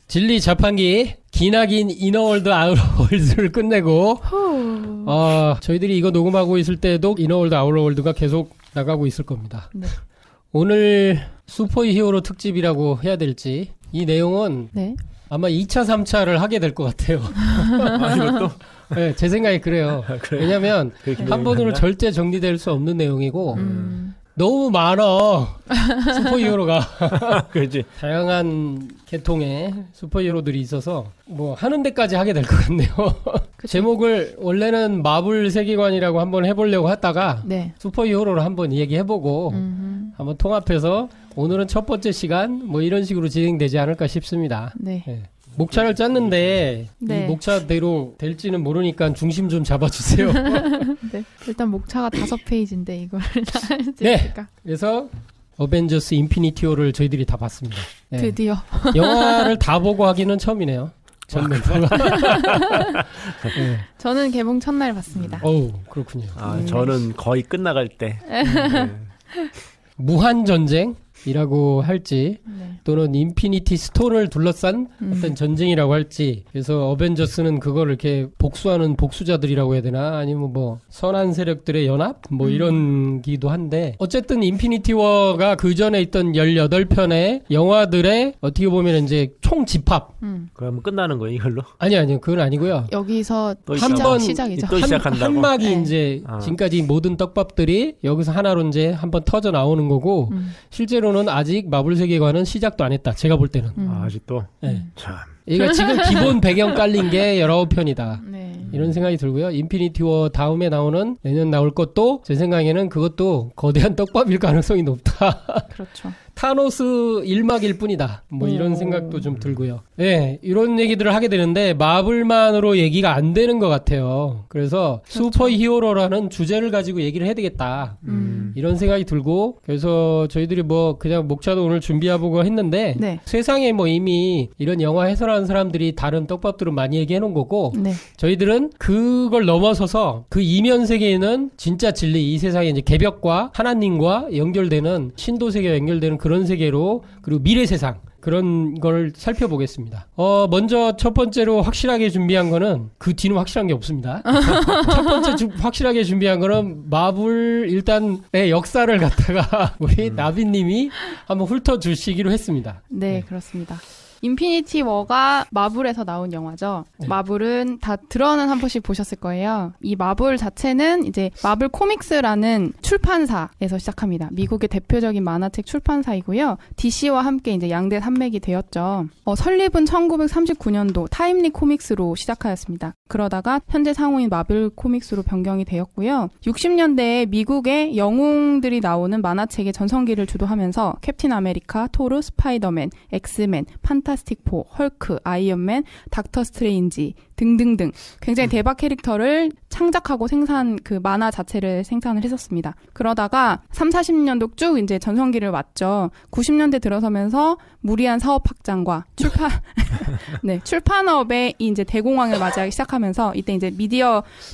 진리 자판기 기나긴 이너월드 아웃월드를 끝내고 저희들이 이거 녹음하고 있을 때도 이너월드 아웃월드가 계속 나가고 있을 겁니다. 네. 오늘 슈퍼히어로 특집이라고 해야 될지 이 내용은 네. 아마 2차, 3차를 하게 될 것 같아요. 이것도? 네, 제 생각이 그래요. 그래. 왜냐면 한 번으로 절대 정리될 수 없는 내용이고 너무 많아. 슈퍼히어로가. 그렇지. 다양한 계통의 슈퍼히어로들이 있어서 뭐 하는 데까지 하게 될 것 같네요. 제목을 원래는 마블 세계관이라고 한번 해보려고 하다가 네. 슈퍼히어로로 한번 얘기해보고 한번 통합해서 오늘은 첫 번째 시간 뭐 이런 식으로 진행되지 않을까 싶습니다. 네. 네. 목차를 짰는데 네. 이 목차대로 될지는 모르니까 중심 좀 잡아주세요. 네. 일단 목차가 5페이지인데 이걸 다 할지 네. 있을까? 그래서 어벤져스 인피니티 워를 저희들이 다 봤습니다. 네. 드디어. 영화를 다 보고 하기는 처음이네요. 저는. 네. 저는 개봉 첫날 봤습니다. 어우, 그렇군요. 저는 거의 끝나갈 때. 무한전쟁이라고 할지 네. 또는 인피니티 스톤을 둘러싼 어떤 전쟁이라고 할지 그래서 어벤져스는 그걸 이렇게 복수하는 복수자들이라고 해야 되나 아니면 뭐 선한 세력들의 연합 뭐 이런 기도 한데 어쨌든 인피니티 워가 그 전에 있던 18편의 영화들의 어떻게 보면 이제 총 집합 그러면 끝나는 거예요 이걸로? 아니요 그건 아니고요. 여기서 한번 시작이죠. 또 시작한다고? 한 막이 네. 이제 지금까지 모든 떡밥들이 여기서 하나로 이제 한번 터져 나오는 거고 실제로는 아직 마블 세계관은 시작도 안 했다. 제가 볼 때는. 아직도? 네. 참. 그러니까 지금 기본 배경 깔린 게 19편이다. 네. 이런 생각이 들고요. 인피니티 워 다음에 나오는 내년 나올 것도 제 생각에는 그것도 거대한 떡밥일 가능성이 높다. 그렇죠. 타노스 1막일 뿐이다. 뭐 이런 생각도 좀 들고요. 네, 이런 얘기들을 하게 되는데 마블만으로 얘기가 안 되는 것 같아요. 그래서 그렇죠. 슈퍼히어로라는 주제를 가지고 얘기를 해야 되겠다. 이런 생각이 들고 그래서 저희들이 뭐 그냥 목차도 오늘 준비해보고 했는데 네. 세상에 뭐 이미 이런 영화 해설하는 사람들이 다른 떡밥들은 많이 얘기해 놓은 거고 네. 저희들은 그걸 넘어서서 그 이면 세계에는 진짜 진리 이 세상에 이제 개벽과 하나님과 연결되는 신도 세계와 연결되는 그런 세계로 그리고 미래 세상 그런 걸 살펴보겠습니다. 먼저 첫 번째로 확실하게 준비한 거는 그 뒤는 확실한 게 없습니다. 첫 번째 확실하게 준비한 거는 마블 일단의 역사를 갖다가 우리 나비님이 한번 훑어주시기로 했습니다. 네, 그렇습니다. 인피니티 워가 마블에서 나온 영화죠. 네. 마블은 다 들어는 한 번씩 보셨을 거예요. 이 마블 자체는 이제 마블 코믹스라는 출판사에서 시작합니다. 미국의 대표적인 만화책 출판사이고요. DC와 함께 이제 양대 산맥이 되었죠. 설립은 1939년도 타임리 코믹스로 시작하였습니다. 그러다가 현재 상호인 마블 코믹스로 변경이 되었고요. 60년대에 미국의 영웅들이 나오는 만화책의 전성기를 주도하면서 캡틴 아메리카, 토르, 스파이더맨, 엑스맨, 판타스틱 4, 헐크, 아이언맨, 닥터 스트레인지 등등등 굉장히 대박 캐릭터를 창작하고 그 만화 자체를 생산을 했었습니다. 그러다가 30, 40년도 쭉 이제 전성기를 왔죠. 90년대 들어서면서 무리한 사업 확장과 출판업의 이제 대공황을 맞이하기 시작하면서 이때 이제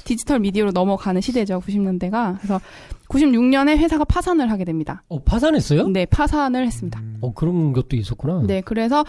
디지털 미디어로 넘어가는 시대죠. 90년대가. 그래서 96년에 회사가 파산을 하게 됩니다. 파산했어요? 네, 파산을 했습니다. 그런 것도 있었구나. 네, 그래서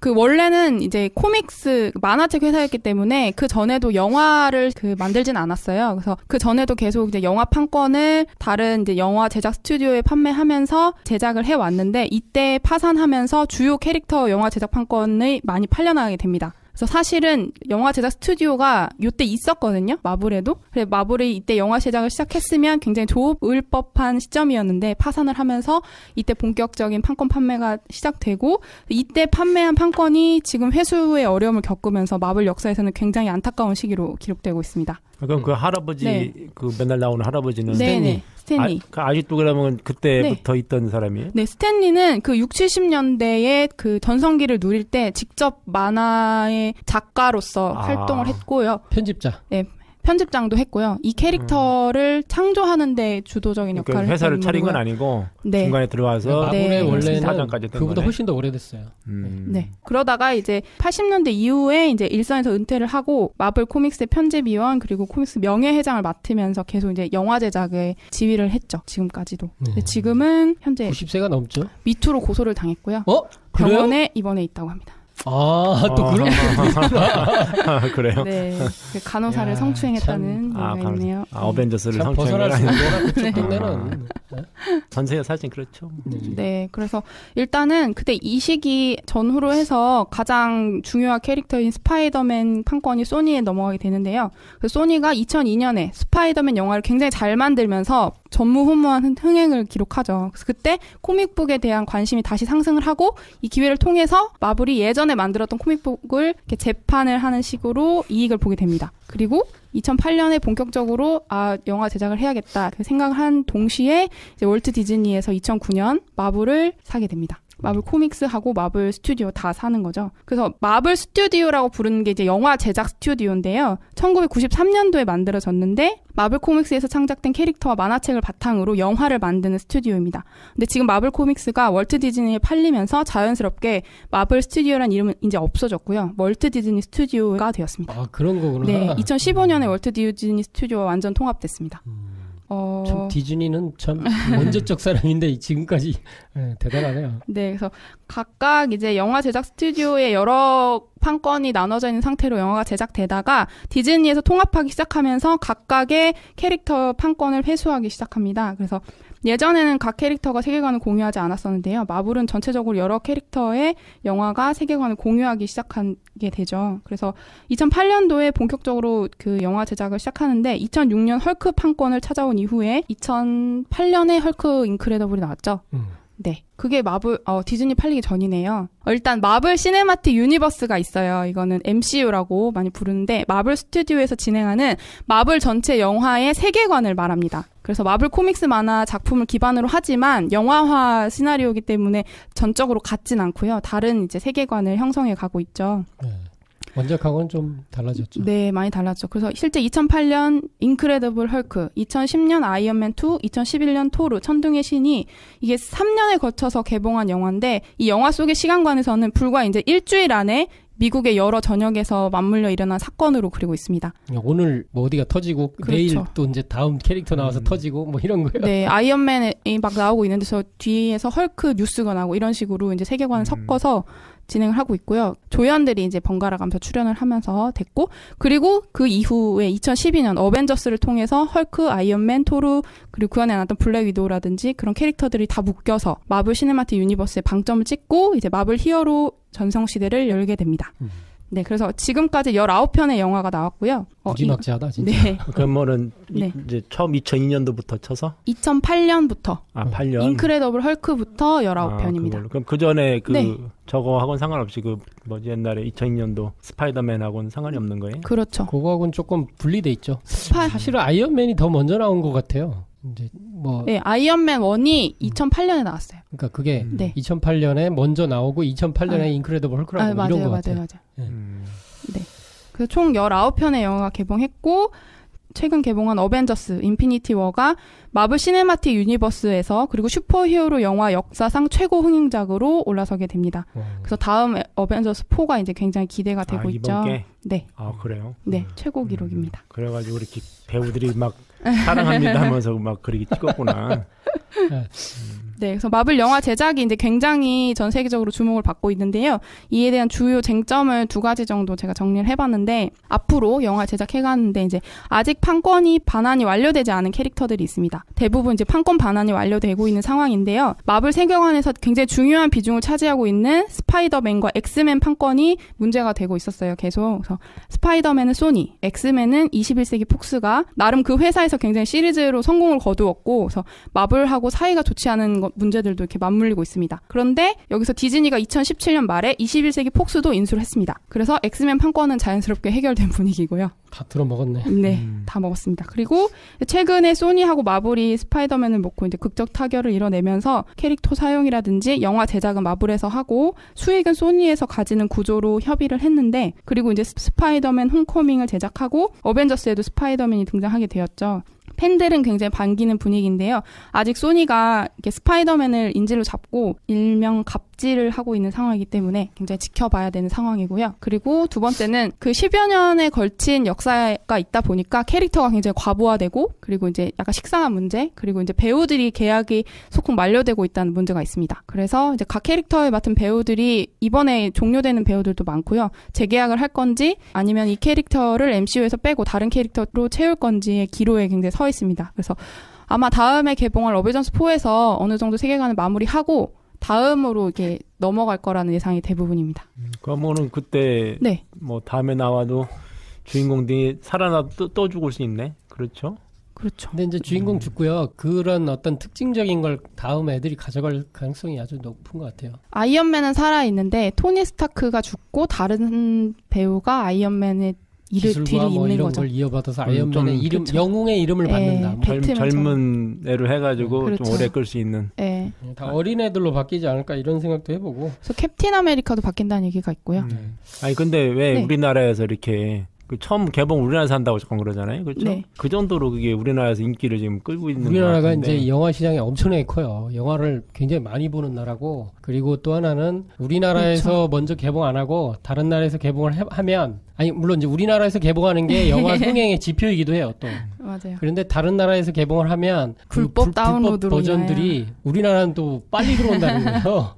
원래는 이제 코믹스 만화책 회사였기 때문에 그 전에도 영화를 만들진 않았어요. 그래서 그 전에도 계속 이제 영화 판권을 다른 이제 영화 제작 스튜디오에 판매하면서 제작을 해왔는데 이때 파산하면서 주요 캐릭터 영화 제작 판권이 많이 팔려나가게 됩니다. 그래서 사실은 영화 제작 스튜디오가 이때 있었거든요. 마블에도. 그래서 마블이 이때 영화 제작을 시작했으면 굉장히 좋을 법한 시점이었는데 파산을 하면서 이때 본격적인 판권 판매가 시작되고 이때 판매한 판권이 지금 회수의 어려움을 겪으면서 마블 역사에서는 굉장히 안타까운 시기로 기록되고 있습니다. 그럼 그 할아버지 네. 그 맨날 나오는 할아버지는 네네. 스탠리. 아직도 그러면 그때부터 있던 사람이에요? 네, 스탠리는 그 60, 70년대에 그 전성기를 누릴 때 직접 만화의 작가로서 활동을 했고요. 편집자. 네. 편집장도 했고요. 이 캐릭터를 창조하는 데 주도적인 역할을 했던 회사를 차린 건 인물이고요. 아니고 네. 중간에 들어와서 마블의 원래는 사장까지 했던 그보다 거네. 훨씬 더 오래됐어요. 네. 그러다가 이제 80년대 이후에 이제 일선에서 은퇴를 하고 마블 코믹스의 편집위원 그리고 코믹스 명예회장을 맡으면서 계속 이제 영화 제작에 지휘를 했죠. 지금까지도. 근데 지금은 현재 90세가 넘죠? 미투로 고소를 당했고요. 그래요? 병원에 입원해 있다고 합니다. 또 그런 그래요? 네, 그 간호사를 야, 성추행했다는 얘기가 있네요. 어벤져스를 참 벗어날 수 성추행을 있구나 그쪽 네. 동네는. 전세계 사실 그렇죠. 네, 그래서 일단은 그때 이 시기 전후로 해서 가장 중요한 캐릭터인 스파이더맨 판권이 소니에 넘어가게 되는데요. 그 소니가 2002년에 스파이더맨 영화를 굉장히 잘 만들면서 전무후무한 흥행을 기록하죠. 그래서 그때 코믹북에 대한 관심이 다시 상승을 하고 이 기회를 통해서 마블이 예전에 만들었던 코믹북을 이렇게 재판을 하는 식으로 이익을 보게 됩니다. 그리고 2008년에 본격적으로 영화 제작을 해야겠다 생각을 한 동시에 이제 월트 디즈니에서 2009년 마블을 사게 됩니다. 마블 코믹스하고 마블 스튜디오 다 사는 거죠. 그래서 마블 스튜디오라고 부르는 게 이제 영화 제작 스튜디오인데요. 1993년도에 만들어졌는데 마블 코믹스에서 창작된 캐릭터와 만화책을 바탕으로 영화를 만드는 스튜디오입니다. 근데 지금 마블 코믹스가 월트 디즈니에 팔리면서 자연스럽게 마블 스튜디오란 이름은 이제 없어졌고요. 월트 디즈니 스튜디오가 되었습니다. 아, 그런 거구나. 네, 2015년에 월트 디즈니 스튜디오와 완전 통합됐습니다. 참 디즈니는 참 원조적 사람인데 지금까지 대단하네요. 네, 그래서 각각 이제 영화 제작 스튜디오에 여러 판권이 나눠져 있는 상태로 영화가 제작되다가 디즈니에서 통합하기 시작하면서 각각의 캐릭터 판권을 회수하기 시작합니다. 그래서 예전에는 각 캐릭터가 세계관을 공유하지 않았었는데요. 마블은 전체적으로 여러 캐릭터의 영화가 세계관을 공유하기 시작하게 되죠. 그래서 2008년도에 본격적으로 그 영화 제작을 시작하는데 2006년 헐크 판권을 찾아온 이후에 2008년에 헐크 인크레더블이 나왔죠. 네. 그게 디즈니 팔리기 전이네요. 일단 마블 시네마틱 유니버스가 있어요. 이거는 MCU라고 많이 부르는데 마블 스튜디오에서 진행하는 마블 전체 영화의 세계관을 말합니다. 그래서 마블 코믹스 만화 작품을 기반으로 하지만 영화화 시나리오이기 때문에 전적으로 같진 않고요. 다른 이제 세계관을 형성해 가고 있죠. 네. 원작하고는 좀 달라졌죠. 네, 많이 달랐죠. 그래서 실제 2008년 인크레더블 헐크, 2010년 아이언맨 2, 2011년 토르, 천둥의 신이 이게 3년에 거쳐서 개봉한 영화인데 이 영화 속의 시간관에서는 불과 이제 일주일 안에 미국의 여러 전역에서 맞물려 일어난 사건으로 그리고 있습니다. 오늘 뭐 어디가 터지고 그렇죠. 내일 또 이제 다음 캐릭터 나와서 터지고 뭐 이런 거예요. 네, 아이언맨이 막 나오고 있는데 저 뒤에서 헐크 뉴스가 나오고 이런 식으로 이제 세계관을 섞어서 진행을 하고 있고요. 조연들이 이제 번갈아 가면서 출연을 하면서 됐고, 그리고 그 이후에 2012년 어벤져스를 통해서 헐크, 아이언맨, 토르, 그리고 그 안에 나왔던 블랙 위도우라든지 그런 캐릭터들이 다 묶여서 마블 시네마틱 유니버스에 방점을 찍고 이제 마블 히어로 전성시대를 열게 됩니다. 네, 그래서 지금까지 19편의 영화가 나왔고요. 무지막지하다, 진짜. 네. 그러면은 네. 이제 처음 2002년도부터 쳐서 2008년부터 8년. 인크레더블 헐크부터 19편입니다. 그럼 그 전에 네. 저거하고는 상관없이 옛날에 2002년도 스파이더맨하고는 상관이 없는 거예요? 그렇죠. 그거하고는 조금 분리돼 있죠. 사실은 아이언맨이 더 먼저 나온 것 같아요. 이제 네, 아이언맨 1이 2008년에 나왔어요. 그러니까 그게 네. 2008년에 먼저 나오고 2008년에 인크레더블 헐크라고 맞아요, 이런 것 같아요. 맞아요. 네. 그래서 총 19편의 영화가 개봉했고 최근 개봉한 어벤져스 인피니티 워가 마블 시네마틱 유니버스에서 그리고 슈퍼히어로 영화 역사상 최고 흥행작으로 올라서게 됩니다. 그래서 다음 어벤져스 4가 이제 굉장히 기대가 되고 있죠. 이번 게? 네. 그래요? 네, 최고 기록입니다. 그래가지고 우리 배우들이 막 사랑합니다 하면서 막 그렇게 찍었구나. 네, 그래서 마블 영화 제작이 이제 굉장히 전 세계적으로 주목을 받고 있는데요. 이에 대한 주요 쟁점을 2가지 정도 제가 정리를 해봤는데, 앞으로 영화 제작해가는데 이제 아직 판권이 반환이 완료되지 않은 캐릭터들이 있습니다. 대부분 이제 판권 반환이 완료되고 있는 상황인데요. 마블 세계관에서 굉장히 중요한 비중을 차지하고 있는 스파이더맨과 엑스맨 판권이 문제가 되고 있었어요. 계속. 그래서 스파이더맨은 소니, 엑스맨은 21세기 폭스가 나름 그 회사에서 굉장히 시리즈로 성공을 거두었고, 그래서 마블하고 사이가 좋지 않은 문제들도 이렇게 맞물리고 있습니다. 그런데 여기서 디즈니가 2017년 말에 21세기 폭스도 인수를 했습니다. 그래서 엑스맨 판권은 자연스럽게 해결된 분위기고요. 다 들어먹었네. 네, 다 먹었습니다. 그리고 최근에 소니하고 마블이 스파이더맨을 놓고 이제 극적 타결을 이뤄내면서 캐릭터 사용이라든지 영화 제작은 마블에서 하고 수익은 소니에서 가지는 구조로 협의를 했는데, 그리고 이제 스파이더맨 홈커밍을 제작하고 어벤져스에도 스파이더맨이 등장하게 되었죠. 팬들은 굉장히 반기는 분위기인데요. 아직 소니가 이렇게 스파이더맨을 인질로 잡고 일명 갑질을 하고 있는 상황이기 때문에 굉장히 지켜봐야 되는 상황이고요. 그리고 두 번째는 그 10여 년에 걸친 역사가 있다 보니까 캐릭터가 굉장히 과부하되고 그리고 이제 약간 식상한 문제 그리고 이제 배우들이 계약이 소폭 만료되고 있다는 문제가 있습니다. 그래서 이제 각 캐릭터에 맡은 배우들이 이번에 종료되는 배우들도 많고요. 재계약을 할 건지 아니면 이 캐릭터를 MCU에서 빼고 다른 캐릭터로 채울 건지의 기로에 굉장히 서 있습니다. 그래서 아마 다음에 개봉할 어벤져스 4에서 어느 정도 세계관을 마무리하고 다음으로 이렇게 넘어갈 거라는 예상이 대부분입니다. 그러면은 그때 네. 뭐 다음에 나와도 주인공들이 살아나도 또 죽을 수 있네. 그렇죠? 그렇죠. 근데 이제 주인공 죽고요. 그런 어떤 특징적인 걸 다음 애들이 가져갈 가능성이 아주 높은 것 같아요. 아이언맨은 살아있는데 토니 스타크가 죽고 다른 배우가 아이언맨의 뒤를 기술과 뭐 잇는 이런 거죠. 걸 이어받아서 아이언맨의 이름, 그렇죠. 영웅의 이름을 받는다. 뭐. 젊은 애로 해가지고 그렇죠. 좀 오래 끌 수 있는. 네. 다 어린애들로 바뀌지 않을까 이런 생각도 해보고. 그래서 캡틴 아메리카도 바뀐다는 얘기가 있고요. 아니 근데 왜 네. 우리나라에서 이렇게 그 처음 개봉 우리나라에서 한다고 잠깐 그러잖아요. 그렇죠? 네. 그 정도로 그게 우리나라에서 인기를 지금 끌고 있는 우리나라가 것 같은데. 이제 영화 시장이 엄청나게 커요. 영화를 굉장히 많이 보는 나라고. 그리고 또 하나는 우리나라에서 그렇죠. 먼저 개봉 안 하고 다른 나라에서 개봉을 하면 아니 물론 이제 우리나라에서 개봉하는 게 영화 흥행의 지표이기도 해요. 또. 맞아요. 그런데 다른 나라에서 개봉을 하면 불법 다운로드로 버전들이 우리나라는 또 빨리 들어온다는 거예요.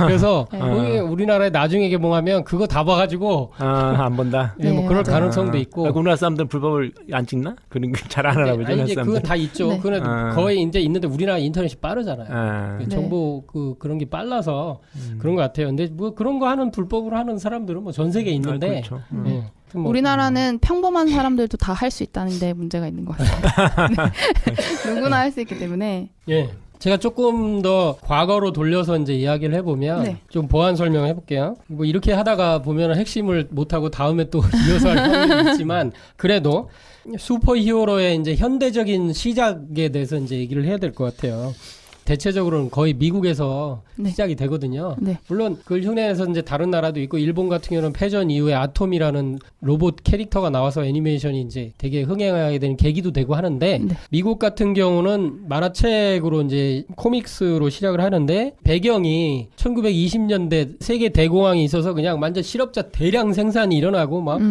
그래서 네. 우리나라에 나중에 개봉하면 그거 다 봐가지고 안 본다. 예, 뭐 그럴 맞아요. 가능성도 있고. 우리나라 사람들은 불법을 안 찍나? 그런 거 잘 안 하나 보죠. 아니, 이제 사람들. 그건 다 있죠. 네. 그건 거의 이제 있는데 우리나라 인터넷이 빠르잖아요. 네. 정보 그런 게 빨라서 그런 것 같아요. 근데 뭐 그런 거 하는 불법으로 하는 사람들은 뭐 전 세계에 있는데 그렇죠. 예. 뭐, 우리나라는 평범한 사람들도 다 할 수 있다는 데 문제가 있는 것 같아요. 네. 누구나 할 수 있기 때문에. 예. 제가 조금 더 과거로 돌려서 이제 이야기를 해보면 네. 좀 보완 설명을 해볼게요. 뭐 이렇게 하다가 보면 핵심을 못하고 다음에 또 이어서 할 확률이 있지만 그래도 슈퍼 히어로의 이제 현대적인 시작에 대해서 이제 얘기를 해야 될 것 같아요. 대체적으로는 거의 미국에서 네. 시작이 되거든요. 네. 물론 그걸 흉내내서 이제 다른 나라도 있고 일본 같은 경우는 패전 이후에 아톰이라는 로봇 캐릭터가 나와서 애니메이션이 이제 되게 흥행하게 되는 계기도 되고 하는데 네. 미국 같은 경우는 만화책으로 이제 코믹스로 시작을 하는데 배경이 1920년대 세계 대공황이 있어서 그냥 완전 실업자 대량 생산이 일어나고 막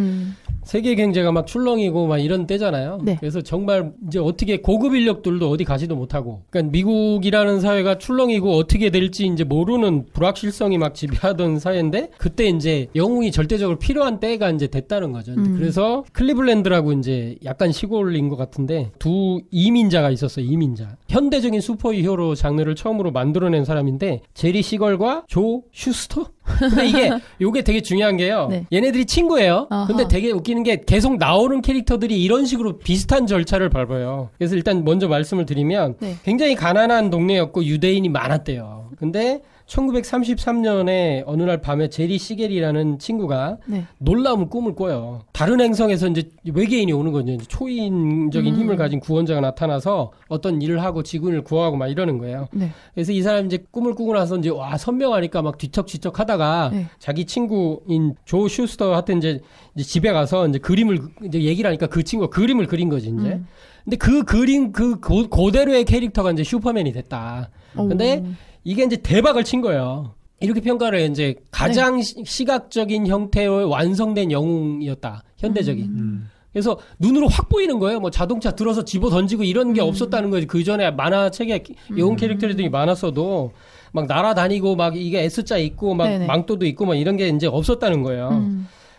세계 경제가 막 출렁이고 막 이런 때잖아요. 네. 그래서 정말 이제 어떻게 고급 인력들도 어디 가지도 못하고, 그러니까 미국이라는 사회가 출렁이고 어떻게 될지 이제 모르는 불확실성이 막 지배하던 사회인데 그때 이제 영웅이 절대적으로 필요한 때가 이제 됐다는 거죠. 그래서 클리블랜드라고 이제 약간 시골인 것 같은데 두 이민자가 있었어요. 이민자. 현대적인 슈퍼히어로 장르를 처음으로 만들어낸 사람인데 제리 시걸과 조 슈스터? 근데 요게 되게 중요한 게요. 네. 얘네들이 친구예요. 아하. 근데 되게 웃기는 게 계속 나오는 캐릭터들이 이런 식으로 비슷한 절차를 밟아요. 그래서 일단 먼저 말씀을 드리면 네. 굉장히 가난한 동네였고 유대인이 많았대요. 근데 1933년에 어느 날 밤에 제리 시겔이라는 친구가 네. 놀라운 꿈을 꿔요. 다른 행성에서 이제 외계인이 오는 거죠. 이제 초인적인 힘을 가진 구원자가 나타나서 어떤 일을 하고 지구인을 구하고 막 이러는 거예요. 네. 그래서 이 사람이 이제 꿈을 꾸고 나서 이제 와 선명하니까 막 뒤척뒤척 하다가 네. 자기 친구인 조 슈스터한테 이제 집에 가서 이제 그림을 이제 얘기를 하니까 그 친구가 그림을 그린 거지 이제. 근데 그 그림 그대로의 캐릭터가 이제 슈퍼맨이 됐다. 근데 이게 이제 대박을 친 거예요. 이렇게 평가를 해. 이제 가장 시각적인 형태의 완성된 영웅이었다. 현대적인. 그래서 눈으로 확 보이는 거예요. 뭐 자동차 들어서 집어 던지고 이런 게 없었다는 거지. 그 전에 만화책에 영웅 캐릭터들이 많았어도 막 날아다니고 막 이게 S자 있고 막 네네. 망토도 있고 막 이런 게 이제 없었다는 거예요.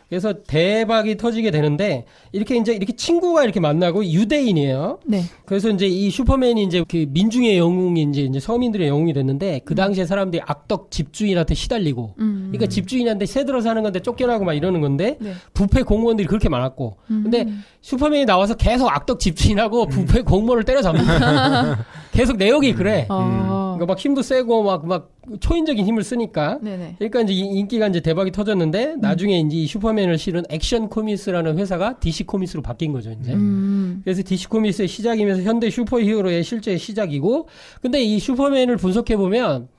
그래서 대박이 터지게 되는데 이렇게 친구가 이렇게 만나고 유대인이에요. 네. 그래서 이제 이 슈퍼맨이 이제 그 민중의 영웅이 이제 서민들의 영웅이 됐는데 그 당시에 사람들이 악덕 집주인한테 시달리고 그러니까 집주인한테 새들어 사는 건데 쫓겨나고 막 이러는 건데 네. 부패 공무원들이 그렇게 많았고 근데 슈퍼맨이 나와서 계속 악덕 집주인하고 부패 공무원을 때려잡는 거야. 계속 내용이 그래. 그러니까 막 힘도 세고 막 초인적인 힘을 쓰니까. 네네. 그러니까 이제 인기가 이제 대박이 터졌는데 나중에 이제 이 슈퍼맨을 실은 액션 코믹스라는 회사가 DC 코믹스로 바뀐 거죠, 이제. 그래서 DC 코믹스의 시작이면서 현대 슈퍼히어로의 실제 시작이고 근데 이 슈퍼맨을 분석해 보면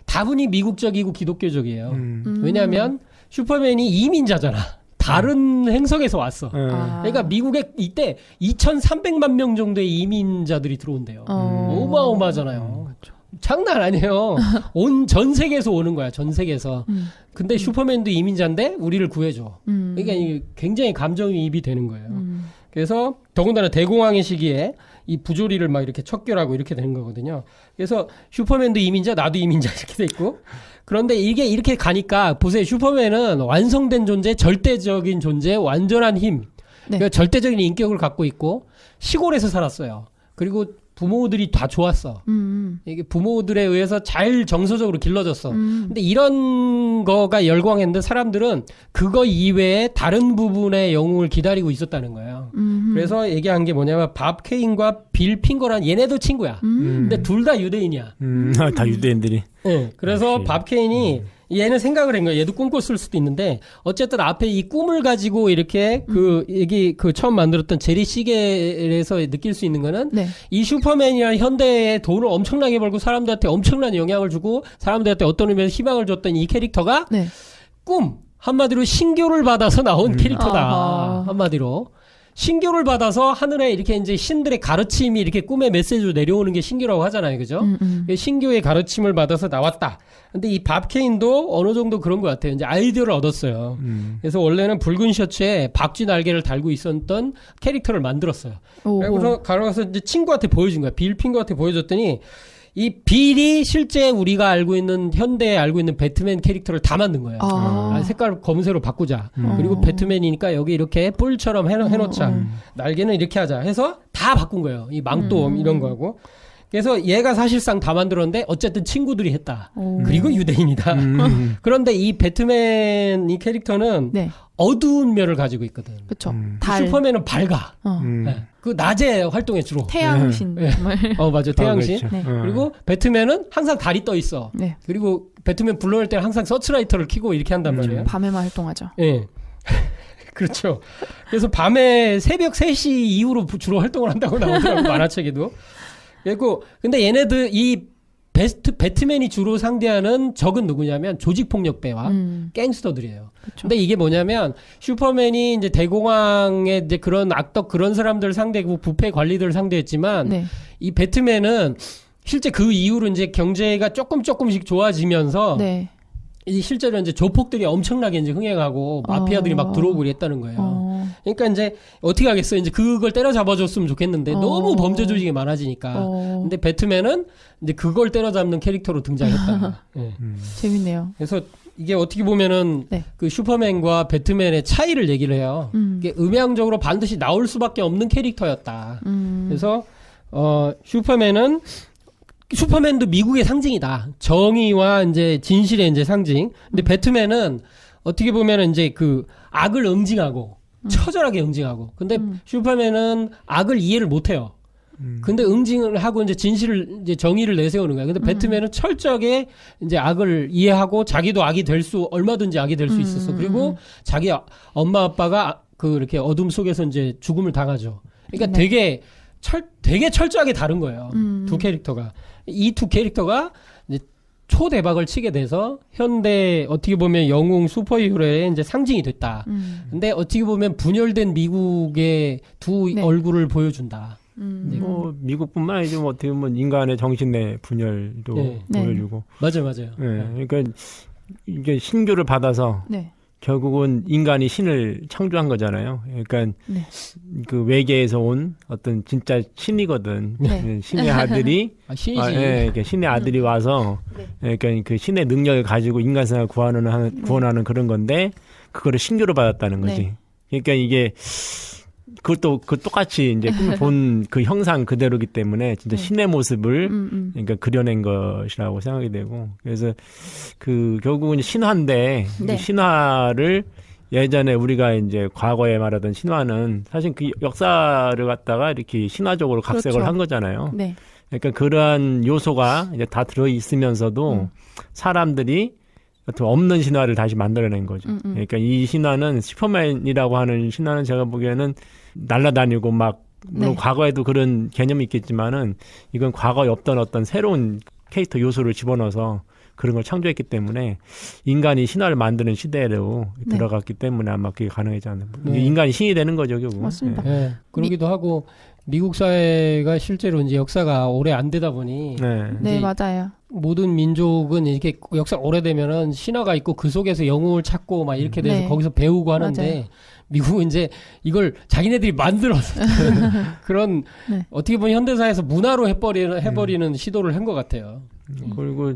다분히 미국적이고 기독교적이에요. 왜냐하면 슈퍼맨이 이민자잖아. 다른 행성에서 왔어. 그러니까 미국에 이때 2,300만 명 정도의 이민자들이 들어온대요. 어마어마하잖아요. 장난 아니에요. 전 세계에서 오는 거야. 전 세계에서. 근데 슈퍼맨도 이민자인데 우리를 구해줘. 그러니까 이게 굉장히 감정이입이 되는 거예요. 그래서 더군다나 대공황의 시기에 이 부조리를 막 이렇게 척결하고 이렇게 되는 거거든요. 그래서 슈퍼맨도 이민자, 나도 이민자 이렇게 돼 있고. 그런데 이게 이렇게 가니까 보세요. 슈퍼맨은 완성된 존재, 절대적인 존재, 완전한 힘. 네. 그러니까 절대적인 인격을 갖고 있고 시골에서 살았어요. 그리고 부모들이 다 좋았어. 이게 부모들에 의해서 잘 정서적으로 길러졌어. 근데 이런 거가 열광했는데 사람들은 그거 이외에 다른 부분의 영웅을 기다리고 있었다는 거예요. 그래서 얘기한 게 뭐냐면 밥 케인과 빌 핑거란 얘네도 친구야. 근데 둘 다 유대인이야. 다 유대인들이. 네, 그래서 밥 케인이 얘는 생각을 한 거야. 얘도 꿈꿨을 수도 있는데 어쨌든 앞에 이 꿈을 가지고 이렇게 그 처음 만들었던 제리 시겔에서 느낄 수 있는 거는 네. 이 슈퍼맨이랑 현대에 돈을 엄청나게 벌고 사람들한테 엄청난 영향을 주고 사람들한테 어떤 의미에서 희망을 줬던 이 캐릭터가 네. 꿈 한마디로 신교를 받아서 나온 캐릭터다. 아하. 한마디로 신교를 받아서 하늘에 이렇게 이제 신들의 가르침이 이렇게 꿈의 메시지로 내려오는 게 신교라고 하잖아요. 그죠? 신교의 가르침을 받아서 나왔다. 근데 이 밥 케인도 어느 정도 그런 것 같아요. 이제 아이디어를 얻었어요. 그래서 원래는 붉은 셔츠에 박쥐 날개를 달고 있었던 캐릭터를 만들었어요. 그래서 가서 이제 친구한테 보여준 거야. 빌 핑거한테 보여줬더니 이 빌이 실제 우리가 알고 있는 현대에 알고 있는 배트맨 캐릭터를 다 만든 거예요. 색깔 검은색으로 바꾸자. 그리고 배트맨이니까 여기 이렇게 뿔처럼 해놓자. 날개는 이렇게 하자 해서 다 바꾼 거예요. 이 망토 이런 거하고. 그래서 얘가 사실상 다 만들었는데 어쨌든 친구들이 했다. 그리고 유대인이다. 그런데 이 배트맨 이 캐릭터는 네. 어두운 면을 가지고 있거든. 그쵸. 슈퍼맨은 밝아. 네. 그 낮에 활동해 주로. 태양신. 네. 맞아. 태양신. 그렇죠. 네. 그리고 배트맨은 항상 달이 떠 있어. 네. 그리고 배트맨 불러낼 때는 항상 서치라이터를 켜고 이렇게 한단 말이에요. 밤에만 활동하죠. 예. 그렇죠. 그래서 밤에 새벽 3시 이후로 주로 활동을 한다고 나오더라고요. 만화책에도. 그리고 근데 얘네들 이 배트맨이 주로 상대하는 적은 누구냐면 조직폭력배와 갱스터들이에요. 그쵸. 근데 이게 뭐냐면 슈퍼맨이 이제 대공황의 이제 그런 악덕 그런 사람들 상대고 부패 관리들을 상대했지만 네. 이 배트맨은 실제 그 이후로 이제 경제가 조금씩 좋아지면서 네. 이 실제로 이제 조폭들이 엄청나게 이제 흥행하고 마피아들이 막 들어오고 그랬다는 거예요. 그러니까 이제 어떻게 하겠어요? 이제 그걸 때려잡아줬으면 좋겠는데 너무 범죄 조직이 많아지니까. 근데 배트맨은 이제 그걸 때려잡는 캐릭터로 등장했다. 네. 재밌네요. 그래서 이게 어떻게 보면은 네. 그 슈퍼맨과 배트맨의 차이를 얘기를 해요. 이게 음향적으로 반드시 나올 수밖에 없는 캐릭터였다. 그래서 슈퍼맨도 미국의 상징이다. 정의와 이제 진실의 이제 상징. 근데 배트맨은 어떻게 보면은 이제 그 악을 응징하고 처절하게 응징하고. 근데 슈퍼맨은 악을 이해를 못 해요. 근데 응징을 하고 이제 진실을 이제 정의를 내세우는 거야. 근데 배트맨은 철저하게 이제 악을 이해하고 자기도 악이 될 수 얼마든지 악이 될 수 있었어. 그리고 자기 엄마 아빠가 그 이렇게 어둠 속에서 이제 죽음을 당하죠. 그러니까 네. 되게 철저하게 다른 거예요. 두 캐릭터가. 이 두 캐릭터가 이제 초대박을 치게 돼서 현대 어떻게 보면 영웅 슈퍼히어로의 이제 상징이 됐다. 근데 어떻게 보면 분열된 미국의 두 네. 얼굴을 보여준다. 뭐 미국뿐만 아니죠. 뭐 어떻게 보면 인간의 정신의 분열도 네. 보여주고. 맞아요. 네. 그러니까 이게 신교를 받아서 네. 결국은 인간이 신을 창조한 거잖아요. 그러니까 네. 그 외계에서 온 어떤 진짜 신이거든. 네. 신의 아들이 신이지. 그러니까 신의 아들이 와서 그러니까 그 신의 능력을 가지고 인간 세상을 구원하는 그런 건데 그거를 신교를 받았다는 거지. 네. 그러니까 이게 그 똑같이 이제 꿈을 본 그 형상 그대로기 때문에 진짜 신의 모습을 그러니까 그려낸 것이라고 생각이 되고 그래서 그 결국은 신화인데 네. 신화를 예전에 우리가 이제 과거에 말하던 신화는 사실 그 역사를 갖다가 이렇게 신화적으로 각색을 그렇죠. 한 거잖아요. 네. 그러니까 그러한 요소가 이제 다 들어 있으면서도 사람들이 없는 신화를 다시 만들어낸 거죠. 그러니까 이 신화는 슈퍼맨이라고 하는 신화는 제가 보기에는 날아다니고 막 물론 네. 과거에도 그런 개념이 있겠지만은 이건 과거에 없던 어떤 새로운 캐릭터 요소를 집어넣어서 그런 걸 창조했기 때문에 인간이 신화를 만드는 시대로 네. 들어갔기 때문에 아마 그게 가능하지 않나. 네. 인간이 신이 되는 거죠, 결국. 맞습니다. 네, 그러기도 하고 미국 사회가 실제로 이제 역사가 오래 안 되다 보니 네, 맞아요. 모든 민족은 이렇게 역사 오래되면은 신화가 있고 그 속에서 영웅을 찾고 막 이렇게 돼서 네. 거기서 배우고 하는데 맞아요. 미국은 이제 이걸 자기네들이 만들어서 그런 네. 어떻게 보면 현대사에서 문화로 해버리는 시도를 한 것 같아요. 그리고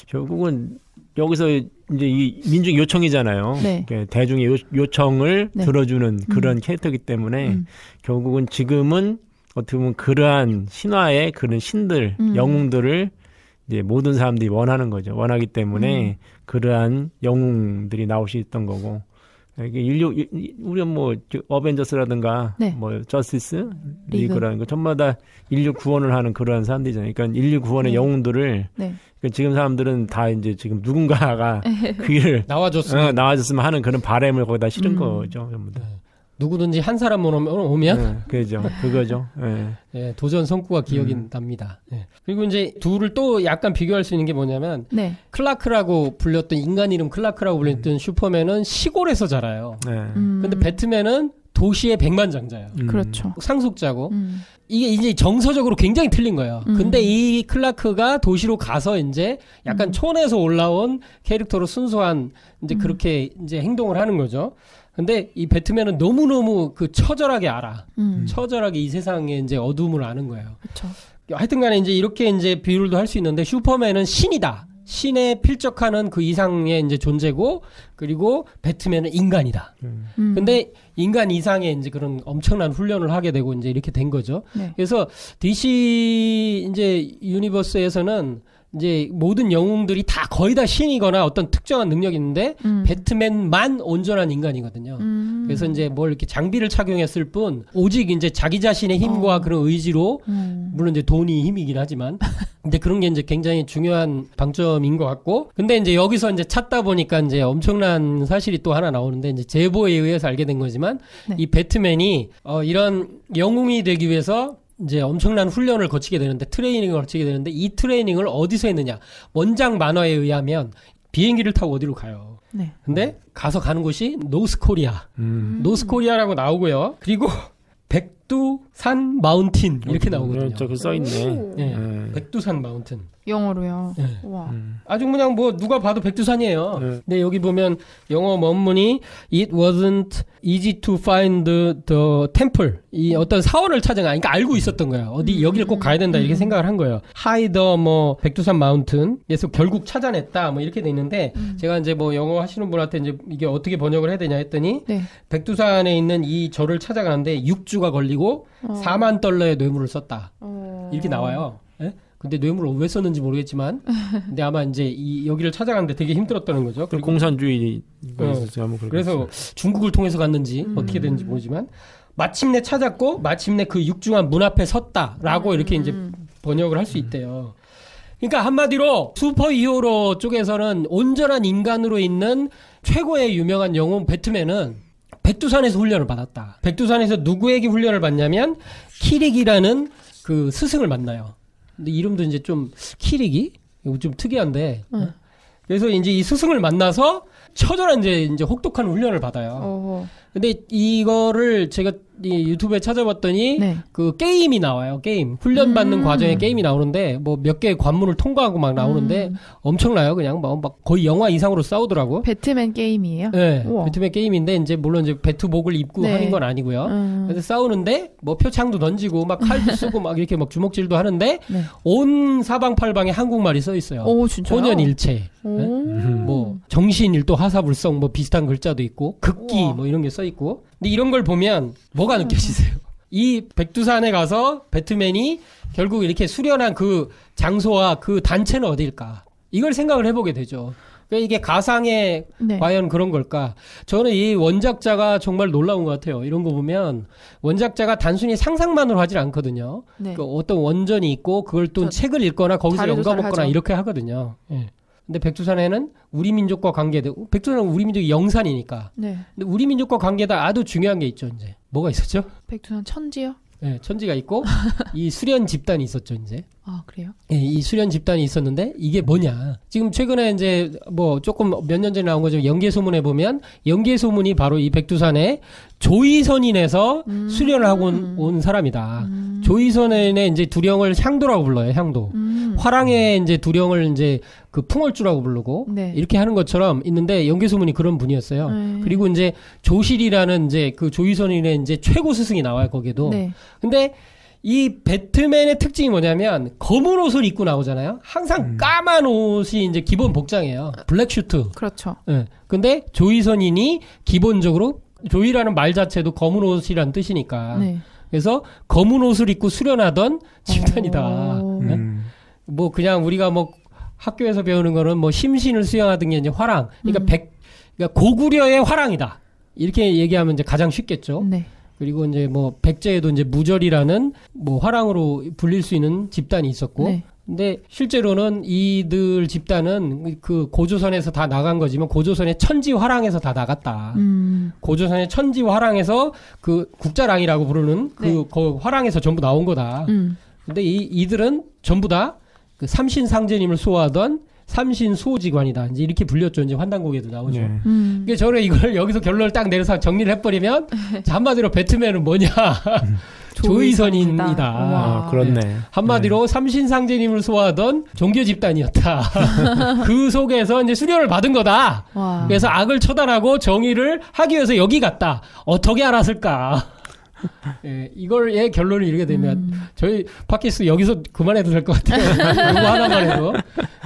결국은 여기서 이제 이 민중 요청이잖아요. 네. 대중의 요청을 네. 들어주는 그런 캐릭터이기 때문에 결국은 지금은 어떻게 보면 그러한 신화의 그런 신들, 영웅들을 이제 모든 사람들이 원하는 거죠. 원하기 때문에 그러한 영웅들이 나올 수 있던 거고. 이게 우리가 뭐 어벤져스라든가 네. 뭐 저스티스 리그라는 거 전부 다 인류 구원을 하는 그러한 사람들이잖아요. 그러니까 인류 구원의 네. 영웅들을 네. 그러니까 지금 사람들은 다 이제 지금 누군가가 그 일을 나와줬으면 하는 그런 바람을 거기다 실은 거죠. 전부 다. 누구든지 한 사람만 오면 그죠. 그거죠. 예, 도전 성과가 기억이 납니다. 예. 그리고 이제 둘을 또 약간 비교할 수 있는 게 뭐냐면 네. 클라크라고 불렸던 인간 이름 클라크라고 불렸던 슈퍼맨은 시골에서 자라요. 근데 배트맨은 도시의 백만장자예요. 그렇죠. 상속자고 이게 이제 정서적으로 굉장히 틀린 거예요. 근데 이 클라크가 도시로 가서 이제 약간 촌에서 올라온 캐릭터로 순수한 이제 그렇게 이제 행동을 하는 거죠. 근데 이 배트맨은 너무너무 그 처절하게 알아. 처절하게 이 세상의 이제 어둠을 아는 거예요. 그렇죠. 하여튼 간에 이제 이렇게 이제 비유를 할 수 있는데 슈퍼맨은 신이다. 신에 필적하는 그 이상의 이제 존재고 그리고 배트맨은 인간이다. 근데 인간 이상의 이제 그런 엄청난 훈련을 하게 되고 이제 이렇게 된 거죠. 네. 그래서 DC 이제 유니버스에서는 이제 모든 영웅들이 다 거의 다 신이거나 어떤 특정한 능력이 있는데 배트맨만 온전한 인간이거든요. 그래서 이제 뭘 이렇게 장비를 착용했을 뿐 오직 이제 자기 자신의 힘과 그런 의지로 물론 이제 돈이 힘이긴 하지만 근데 그런 게 이제 굉장히 중요한 방점인 것 같고 근데 이제 여기서 이제 찾다 보니까 이제 엄청난 사실이 또 하나 나오는데 이제 제보에 의해서 알게 된 거지만 네. 이 배트맨이 이런 영웅이 되기 위해서 이제 엄청난 훈련을 거치게 되는데 트레이닝을 거치게 되는데 이 트레이닝을 어디서 했느냐 원작 만화에 의하면 비행기를 타고 어디로 가요. 네. 근데 가서 가는 곳이 노스코리아 노스코리아라고 나오고요. 그리고 백두산 마운틴 이렇게 나오거든요. 저기 써있네. 네. 백두산 마운틴. 영어로요. 네. 와. 아주 그냥 뭐 누가 봐도 백두산이에요. 근데 여기 보면 영어 원문이 It wasn't easy to find the temple. 이 어떤 사원을 찾아가. 그러니까 알고 있었던 거예요. 어디 여기를 꼭 가야 된다 이렇게 생각을 한 거예요. 하이더 뭐 백두산 마운틴. 그래서 결국 찾아냈다 뭐 이렇게 돼 있는데 제가 이제 뭐 영어 하시는 분한테 이제 이게 어떻게 번역을 해야 되냐 했더니 네. 백두산에 있는 이 절을 찾아가는데 6주가 걸리고 4만 달러의 뇌물을 썼다. 이렇게 나와요. 예? 근데 뇌물을 왜 썼는지 모르겠지만, 근데 아마 이제 여기를 찾아가는데 되게 힘들었다는 거죠. 그리고 공산주의 그래서 중국을 통해서 갔는지 어떻게 됐는지 모르지만 마침내 찾았고 마침내 그 육중한 문 앞에 섰다라고 이렇게 이제 번역을 할 수 있대요. 그러니까 한마디로 슈퍼히어로 쪽에서는 온전한 인간으로 있는 최고의 유명한 영웅 배트맨은 백두산에서 훈련을 받았다. 백두산에서 누구에게 훈련을 받냐면 키릭이라는 그 스승을 만나요. 근데 이름도 이제 좀 키릭이 좀 특이한데. 그래서 이제 이 스승을 만나서 처절한 이제 혹독한 훈련을 받아요. 근데 이거를 제가 이 유튜브에 찾아봤더니 네. 그 게임이 나와요. 게임 훈련 받는 과정에 게임이 나오는데 뭐 몇 개의 관문을 통과하고 막 나오는데 엄청나요. 그냥 막 거의 영화 이상으로 싸우더라고. 배트맨 게임이에요? 네, 우와. 배트맨 게임인데 이제 물론 이제 배트복을 입고 네. 하는 건 아니고요. 그래서 싸우는데 뭐 표창도 던지고 막 칼도 쓰고 막 이렇게 막 주먹질도 하는데 네. 온 사방팔방에 한국말이 써 있어요. 오, 진짜요? 혼연일체. 네? 뭐 정신일도 하사불성 뭐 비슷한 글자도 있고 극기 우와. 뭐 이런 게 써 있고. 근데 이런 걸 보면 뭐가 느껴지세요? 이 백두산에 가서 배트맨이 결국 이렇게 수련한 그 장소와 그 단체는 어디일까? 이걸 생각을 해보게 되죠. 그러니까 이게 가상의 네. 과연 그런 걸까? 저는 이 원작자가 정말 놀라운 것 같아요. 이런 거 보면 원작자가 단순히 상상만으로 하질 않거든요. 네. 그 어떤 원전이 있고 그걸 또 책을 읽거나 거기서 자료 조사를 영감먹거나 하죠. 이렇게 하거든요. 예. 근데 백두산에는 우리 민족과 관계되고 백두산은 우리 민족이 영산이니까. 네. 근데 우리 민족과 관계다 아주 중요한 게 있죠. 이제 뭐가 있었죠? 백두산 천지요? 네, 천지가 있고 이 수련 집단이 있었죠. 이제 아, 그래요? 예, 이 수련 집단이 있었는데 이게 뭐냐? 지금 최근에 이제 뭐 조금 몇 년 전에 나온 거죠. 연개소문에 보면 연개소문이 바로 이 백두산에 조이선인에서 수련을 하고 온 사람이다. 조이선인의 이제 두령을 향도라고 불러요. 향도. 화랑의 이제 두령을 이제 그 풍월주라고 부르고 네. 이렇게 하는 것처럼 있는데 연개소문이 그런 분이었어요. 그리고 이제 조실이라는 이제 그 조이선인의 이제 최고 스승이 나와요. 거기도. 네. 근데 이 배트맨의 특징이 뭐냐면 검은 옷을 입고 나오잖아요. 항상 까만 옷이 이제 기본 복장이에요. 블랙 슈트. 그렇죠. 예. 근데 조이선인이 기본적으로 조이라는 말 자체도 검은 옷이란 뜻이니까. 네. 그래서 검은 옷을 입고 수련하던 집단이다. 예? 뭐 그냥 우리가 뭐 학교에서 배우는 거는 뭐 심신을 수양하던 게 이제 화랑. 그러니까 그러니까 고구려의 화랑이다. 이렇게 얘기하면 이제 가장 쉽겠죠. 네. 그리고 이제 뭐 백제에도 이제 무절이라는 뭐 화랑으로 불릴 수 있는 집단이 있었고. 네. 근데 실제로는 이들 집단은 그 고조선에서 다 나간 거지만 고조선의 천지 화랑에서 다 나갔다. 고조선의 천지 화랑에서 그 국자랑이라고 부르는 그 화랑에서 전부 나온 거다. 근데 이들은 전부 다 그 삼신상제님을 수호하던 삼신수호지관이다. 이제 이렇게 불렸죠. 이제 환단곡에도 나오죠. 네. 그러니까 저는 이걸 여기서 결론을 딱 내려서 정리를 해버리면 한마디로 배트맨은 뭐냐? 조이선인이다. 아, 그렇네. 한마디로 삼신상제님을 소화하던 종교 집단이었다. 그 속에서 이제 수련을 받은 거다. 와. 그래서 악을 처단하고 정의를 하기 위해서 여기 갔다. 어떻게 알았을까? 예, 이걸의 결론을 이르게 되면 저희 팟캐스트 여기서 그만해도 될 것 같아요. 이거 하나만 해도.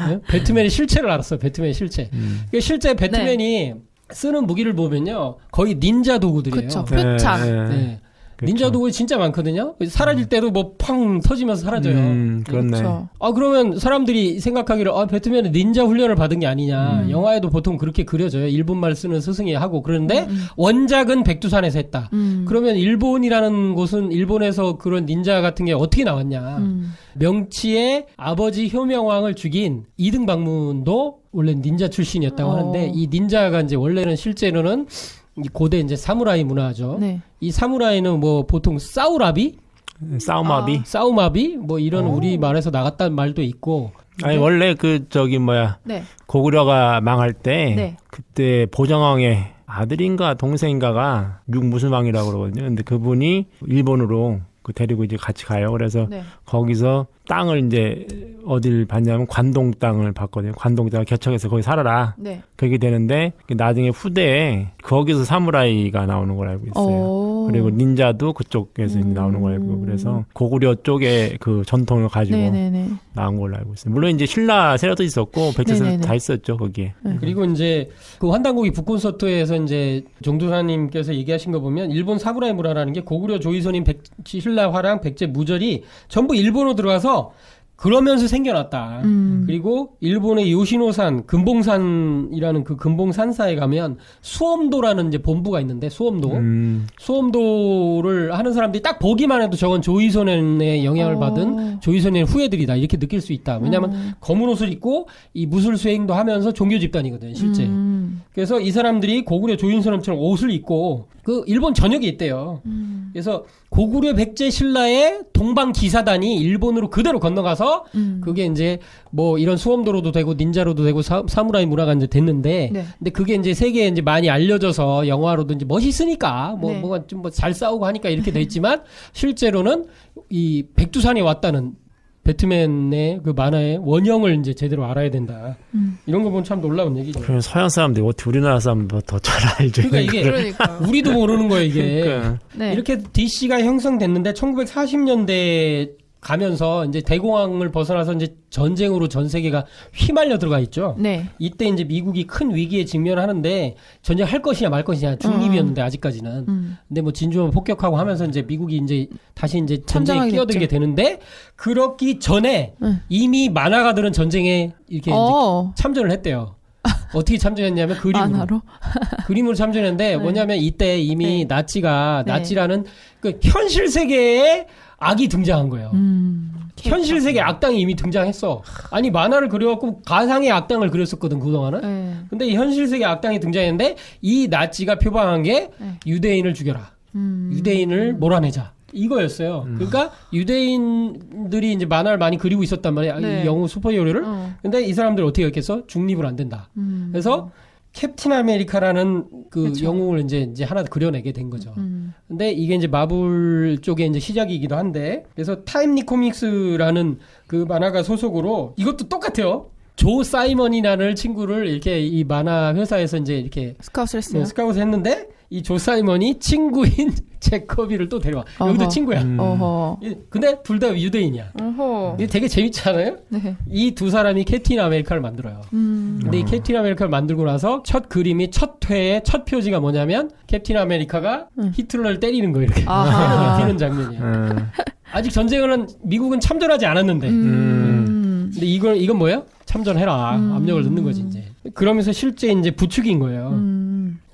예? 배트맨의 실체를 알았어요. 배트맨의 실체. 그러니까 실제 배트맨이 쓰는 무기를 보면요. 거의 닌자 도구들이에요. 그렇죠. 표창. 네. 닌자 도구 진짜 많거든요. 사라질 때도 뭐 팡 터지면서 사라져요. 그렇네. 그렇죠. 그러면 사람들이 생각하기를 배트맨은 닌자 훈련을 받은 게 아니냐. 영화에도 보통 그렇게 그려져요. 일본말 쓰는 스승이 하고 그러는데 원작은 백두산에서 했다. 그러면 일본이라는 곳은 일본에서 그런 닌자 같은 게 어떻게 나왔냐. 명치의 아버지 효명왕을 죽인 이등방문도 원래 닌자 출신이었다고 하는데 이 닌자가 이제 원래는 실제로는 이 고대 이제 사무라이 문화죠. 네. 이 사무라이는 뭐 보통 싸우마비 뭐 이런 우리 말에서 나갔다는 말도 있고. 아니 원래 그 저기 네. 고구려가 망할 때 네. 그때 보정왕의 아들인가 동생인가가 육무술왕이라고 그러거든요. 근데 그분이 일본으로 데리고 이제 같이 가요. 그래서 거기서 땅을 이제 어딜 받냐면 관동 땅을 받거든요. 관동 땅을 개척해서 거기 살아라. 네. 그렇게 되는데 나중에 후대에 거기서 사무라이가 나오는 걸 알고 있어요. 그리고 닌자도 그쪽에서 나오는 걸 알고 그래서 고구려 쪽의 그 전통을 가지고 나온 걸로 알고 있어요. 물론 이제 신라 세력도 있었고 백제도 다 있었죠 거기에. 그리고 이제 그 환단고기 북군서투에서 이제 정두사님께서 얘기하신 거 보면 일본 사무라이 문화라는 게 고구려 조이선인 신라 화랑 백제 무절이 전부 일본으로 들어가서 그러면서 생겨났다. 그리고 일본의 요시노산, 금봉산이라는 그 금봉산사에 가면 수엄도라는 이제 본부가 있는데 수엄도를 하는 사람들이 딱 보기만 해도 저건 조이선의 영향을 받은 조이선의 후예들이다. 이렇게 느낄 수 있다. 왜냐하면 검은 옷을 입고 이 무술 수행도 하면서 종교 집단이거든, 실제. 그래서 이 사람들이 고구려 조인선처럼 옷을 입고 그 일본 전역에 있대요. 그래서 고구려 백제 신라의 동방 기사단이 일본으로 그대로 건너가서 그게 이제 뭐 이런 수험도로도 되고 닌자로도 되고 사무라이 문화가 이제 됐는데 근데 그게 이제 세계에 이제 많이 알려져서 영화로도 이제 멋있으니까 뭐가 좀 뭐 잘 싸우고 하니까 이렇게 됐지만 실제로는 이 백두산에 왔다는 배트맨의 그 만화의 원형을 이제 제대로 알아야 된다. 이런 거 보면 참 놀라운 얘기죠. 그럼 서양 사람들이 어떻게 우리나라 사람보다 더 잘 알죠. 그러니까 이게 우리도 모르는 거예요, 이게. 그러니까. 이렇게 DC가 형성됐는데 1940년대 가면서 이제 대공황을 벗어나서 이제 전쟁으로 전 세계가 휘말려 들어가 있죠. 이때 이제 미국이 큰 위기에 직면하는데 전쟁할 것이냐 말 것이냐 중립이었는데 아직까지는. 근데 뭐 진주만 폭격하고 하면서 이제 미국이 이제 다시 이제 전쟁에 끼어들게 되는데 그렇기 전에 이미 만화가들은 전쟁에 이렇게 이제 참전을 했대요. 어떻게 참전했냐면 그림으로 참전했는데 뭐냐면 이때 이미 나치라는 그 현실 세계에 악이 등장한 거예요. 현실 세계 악당이 이미 등장했어. 아니 만화를 그려갖고 가상의 악당을 그렸었거든 그동안은. 근데 이 현실 세계 악당이 등장했는데 이 나치가 표방한 게 유대인을 죽여라. 유대인을 몰아내자. 이거였어요. 그러니까 유대인들이 이제 만화를 많이 그리고 있었단 말이야. 네. 이 영웅 슈퍼히어로를. 근데 이 사람들 어떻게 했겠어? 중립을 안 된다. 그래서 캡틴 아메리카라는 그 그쵸. 영웅을 이제 하나 그려내게 된 거죠. 근데 이게 이제 마블 쪽에 이제 시작이기도 한데, 그래서 타임리 코믹스라는 그 만화가 소속으로 이것도 똑같아요. 조 사이먼이라는 친구를 이렇게 이 만화 회사에서 이제 이렇게 스카우트를 했어요. 스카우트 했는데, 이 조 사이먼이 친구인 제커비를 또 데려와. 여기도 친구야. 어허. 근데 둘 다 유대인이야. 어허. 이게 되게 재밌지 않아요? 네. 이 두 사람이 캡틴 아메리카를 만들어요. 근데 이 캡틴 아메리카를 만들고 나서 첫 그림이 첫 회의 첫 표지가 뭐냐면 캡틴 아메리카가 히틀러를 때리는 거 이렇게 뛰는 장면이에요. 아직 전쟁은 미국은 참전하지 않았는데. 근데 이건 뭐예요? 참전해라. 압력을 넣는 거지 이제. 그러면서 실제 이제 부추긴 거예요.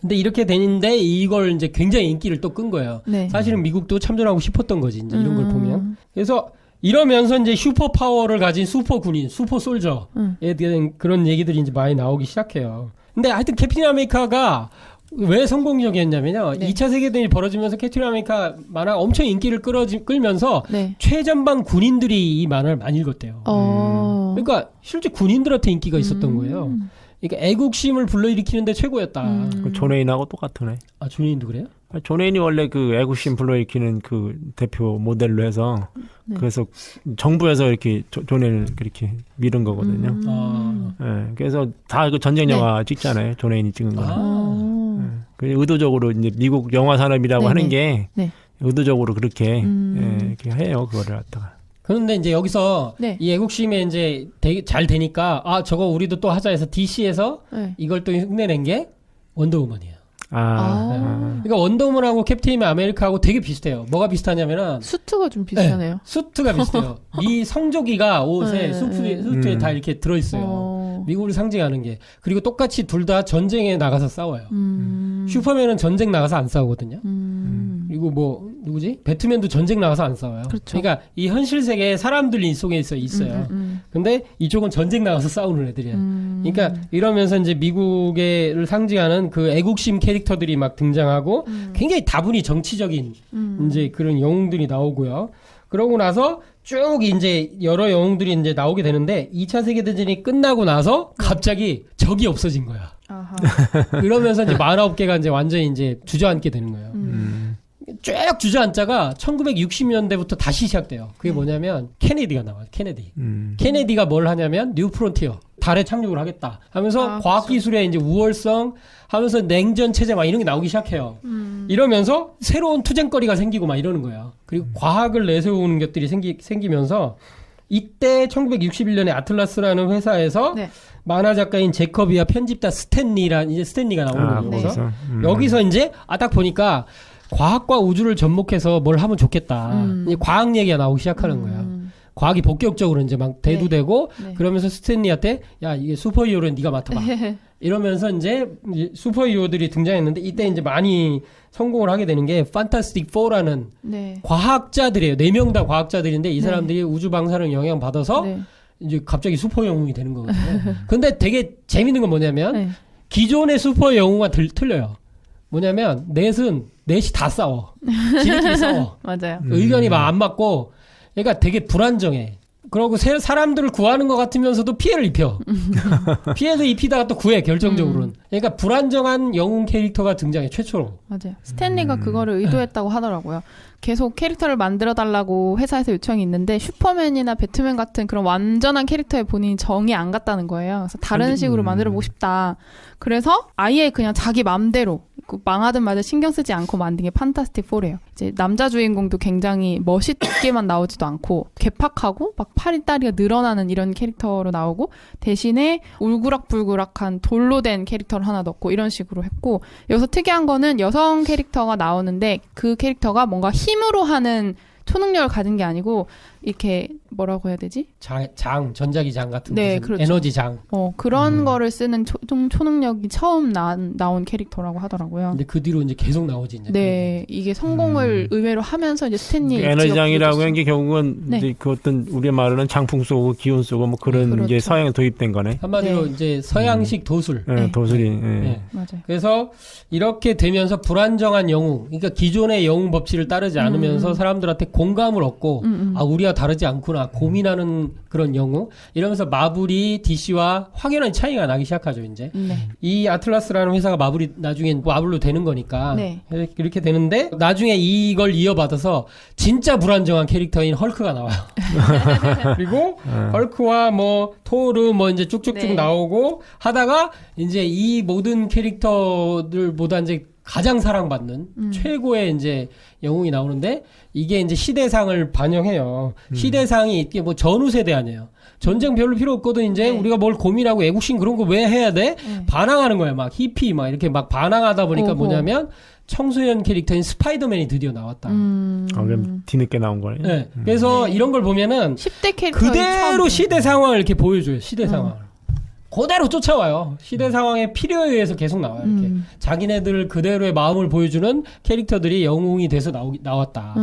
근데 이렇게 되는데 이걸 이제 굉장히 인기를 또 끈 거예요. 네. 사실은 미국도 참전하고 싶었던 거지 이제 이런 걸 보면. 그래서 이러면서 이제 슈퍼 파워를 가진 슈퍼 군인, 슈퍼 솔저에 대한 그런 얘기들이 이제 많이 나오기 시작해요. 근데 하여튼 캡틴 아메리카가 왜 성공적이었냐면요. 네. 2차 세계대전이 벌어지면서 캡틴 아메리카 만화가 엄청 인기를 끌면서 네. 최전방 군인들이 이 만화를 많이 읽었대요. 그러니까 실제 군인들한테 인기가 있었던 거예요. 그러니까 애국심을 불러일으키는데 최고였다. 존 웨인하고 똑같으네. 아, 존 웨인도 그래요? 존 웨인이 원래 그 애국심 불러일으키는 그 대표 모델로 해서 그래서 정부에서 이렇게 존 웨인을 그렇게 밀은 거거든요. 네, 그래서 다 그 전쟁 영화 찍잖아요. 존 웨인이 찍은 거. 그 의도적으로 이제 미국 영화 산업이라고 하는 게 의도적으로 그렇게 이렇게 해요. 그거를 갖다가. 그런데 이제 여기서 이 애국심에 이제 되게 잘 되니까 저거 우리도 또 하자 해서 DC에서 이걸 또 흉내낸 게 원더우먼이에요. 그러니까 원더우먼하고 캡틴 아메리카하고 되게 비슷해요. 뭐가 비슷하냐면은 수트가 좀 비슷하네요. 수트가 비슷해요. 미 성조기가 옷에 수트에 다 이렇게 들어있어요. 미국을 상징하는 게. 그리고 똑같이 둘 다 전쟁에 나가서 싸워요. 슈퍼맨은 전쟁 나가서 안 싸우거든요. 그리고 뭐 누구지? 배트맨도 전쟁 나가서 안 싸워요. 그렇죠. 그러니까 이 현실 세계에 사람들이 속에 있어요. 근데 이쪽은 전쟁 나가서 싸우는 애들이에요. 그러니까 이러면서 이제 미국을 상징하는 그 애국심 캐릭터들이 막 등장하고 굉장히 다분히 정치적인 이제 그런 영웅들이 나오고요. 그러고 나서 쭉 이제 여러 영웅들이 이제 나오게 되는데 2차 세계대전이 끝나고 나서 갑자기 적이 없어진 거야. 그러면서 이제 만화업계가 이제 완전히 이제 주저앉게 되는 거예요. 쭉 주저앉다가 1960년대부터 다시 시작돼요. 그게 뭐냐면 케네디가 나와요. 케네디가 뭘 하냐면 뉴 프론티어. 달에 착륙을 하겠다 하면서 과학기술의 이제 우월성 하면서 냉전 체제 막 이런 게 나오기 시작해요. 이러면서 새로운 투쟁거리가 생기고 막 이러는 거예요. 그리고 과학을 내세우는 것들이 생기면서 이때 1961년에 아틀라스라는 회사에서 만화 작가인 제커비와 편집자 스탠리가 나오는 거예요. 그래서 여기서 이제 딱 보니까 과학과 우주를 접목해서 뭘 하면 좋겠다. 이제 과학 얘기가 나오기 시작하는 거예요. 과학이 본격적으로 이제 막 대두되고 그러면서 스탠리한테 야 이게 슈퍼히어로는 네가 맡아봐 이러면서 이제 슈퍼히어로들이 등장했는데 이때 이제 많이 성공을 하게 되는 게 판타스틱 4라는 과학자들이에요. 4명 다 과학자들인데 이 사람들이 우주 방사능 영향 받아서 이제 갑자기 슈퍼 영웅이 되는 거거든요. 근데 되게 재밌는 건 뭐냐면 기존의 슈퍼 영웅과 틀려요. 뭐냐면 넷이 다 싸워. 지네끼리 싸워. 맞아요. 의견이 막 안 맞고 그러니까 되게 불안정해. 그러고 사람들을 구하는 것 같으면서도 피해를 입혀. 피해도 입히다가 또 구해, 결정적으로는. 그러니까 불안정한 영웅 캐릭터가 등장해, 최초로. 맞아요. 스탠리가 그거를 의도했다고 하더라고요. 계속 캐릭터를 만들어달라고 회사에서 요청이 있는데 슈퍼맨이나 배트맨 같은 그런 완전한 캐릭터에 본인이 정이 안 갔다는 거예요. 그래서 다른 식으로 만들어보고 싶다. 그래서 아예 그냥 자기 맘대로 망하든 말든 신경 쓰지 않고 만든 게 판타스틱 4래요. 이제 남자 주인공도 굉장히 멋있게만 나오지도 않고 개팍하고 막 팔이 다리가 늘어나는 이런 캐릭터로 나오고 대신에 울그락불그락한 돌로 된 캐릭터를 하나 넣고 이런 식으로 했고 여기서 특이한 거는 여성 캐릭터가 나오는데 그 캐릭터가 뭔가 힘으로 하는 초능력을 가진 게 아니고 이렇게 뭐라고 해야 되지? 전자기 장 같은 네, 무슨 그렇죠. 에너지 장. 그런 거를 쓰는 초능력이 처음 나온 캐릭터라고 하더라고요. 근데 그 뒤로 이제 계속 나오지 이제. 네, 이게 성공을 의외로 하면서 이제 스탠리 에너지 장이라고 하는 게 결국은 네. 이제 그 어떤 우리 말로는 장풍 쏘고 기운 쏘고 뭐 그런 그렇죠. 게 서양에 도입된 거네. 한마디로 네. 이제 서양식 도술. 네. 도술이. 네. 맞아요. 그래서 이렇게 되면서 불안정한 영웅, 그러니까 기존의 영웅 법칙을 따르지 않으면서 사람들한테 공감을 얻고 아 우리와 다르지 않구나 고민하는 그런 영웅 이러면서 마블이 DC와 확연한 차이가 나기 시작하죠 이제. 네. 이 아틀라스라는 회사가 마블이 나중에 마블로 되는 거니까 네. 이렇게 되는데 나중에 이걸 이어받아서 진짜 불안정한 캐릭터인 헐크가 나와요. 그리고 헐크와 뭐 토르 뭐 이제 쭉쭉쭉 네. 나오고 하다가 이제 이 모든 캐릭터들보다 이제 가장 사랑받는 최고의 이제 영웅이 나오는데 이게 이제 시대상을 반영해요. 시대상이 이게 뭐 전후 세대 아니에요. 전쟁 별로 필요 없거든 이제 네. 우리가 뭘 고민하고 애국심 그런 거 왜 해야 돼? 반항하는 거야. 막 히피 막 이렇게 막 반항하다 보니까 오호. 뭐냐면 청소년 캐릭터인 스파이더맨이 드디어 나왔다. 그럼 뒤늦게 나온 거네. 네. 그래서 이런 걸 보면은 10대 캐릭터 그대로 시대 상황을 이렇게 보여줘요. 시대 상황을. 그대로 쫓아와요. 시대 상황의 필요에 의해서 계속 나와요. 이렇게 자기네들 그대로의 마음을 보여주는 캐릭터들이 영웅이 돼서 나왔다.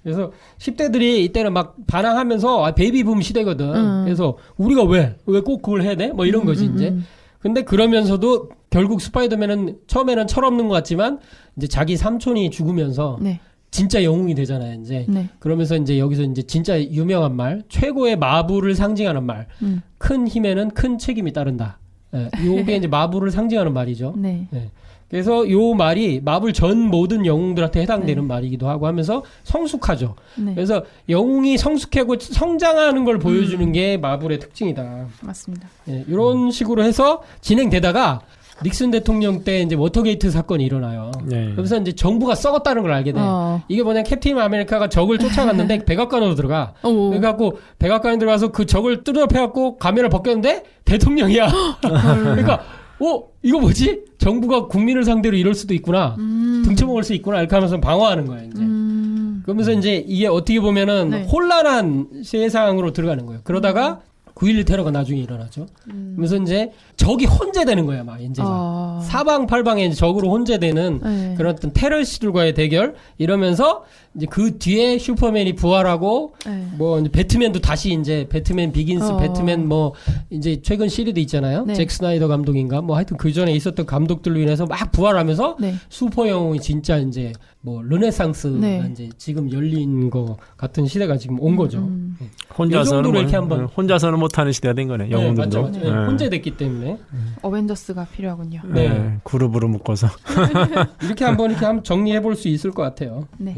그래서 10대들이 이때는 막 반항하면서 베이비붐 시대거든. 그래서 우리가 왜 꼭 그걸 해야 돼? 뭐 이런 거지 이제. 근데 그러면서도 결국 스파이더맨은 처음에는 철없는 것 같지만 이제 자기 삼촌이 죽으면서 네. 진짜 영웅이 되잖아요, 이제. 네. 그러면서 이제 여기서 이제 진짜 유명한 말, 최고의 마블을 상징하는 말, 큰 힘에는 큰 책임이 따른다. 예, 요게 이제 마블을 상징하는 말이죠. 네. 예. 그래서 요 말이 마블 전 모든 영웅들한테 해당되는 네. 말이기도 하고 하면서 성숙하죠. 네. 그래서 영웅이 성숙하고 성장하는 걸 보여주는 게 마블의 특징이다. 맞습니다. 예, 이런 식으로 해서 진행되다가 닉슨 대통령 때 이제 워터게이트 사건이 일어나요. 네. 그래서 이제 정부가 썩었다는 걸 알게 돼. 이게 뭐냐 캡틴 아메리카가 적을 쫓아갔는데 백악관으로 들어가. 그래갖고 백악관에 들어가서 그 적을 뚜드려 패갖고 가면을 벗겼는데 대통령이야. 그러니까 이거 뭐지? 정부가 국민을 상대로 이럴 수도 있구나. 등쳐먹을 수 있구나. 이렇게 하면서 방어하는 거야 이제. 그러면서 이제 이게 어떻게 보면은 네. 혼란한 세상으로 들어가는 거예요. 그러다가 9.11 테러가 나중에 일어나죠. 그래서 이제 적이 혼재되는 거야, 막, 이제. 사방팔방에 이제 적으로 혼재되는 네. 그런 어떤 테러리스트들과의 대결, 이러면서 이제 그 뒤에 슈퍼맨이 부활하고, 네. 뭐, 이제 배트맨도 다시 이제 배트맨 비긴스, 배트맨 뭐, 이제 최근 시리즈 있잖아요. 네. 잭 스나이더 감독인가? 뭐 하여튼 그 전에 있었던 감독들로 인해서 막 부활하면서 네. 슈퍼 영웅이 진짜 이제 뭐, 르네상스가 네. 이제 지금 열린 거 같은 시대가 지금 온 거죠. 혼자서는 뭐 이렇게 한번 혼자서는 못하는 시대가 된 거네. 영웅들도. 맞죠. 네. 혼재됐기 때문에 어벤져스가 필요하군요. 네. 그룹으로 묶어서 이렇게 한번 정리해 볼 수 있을 것 같아요. 네.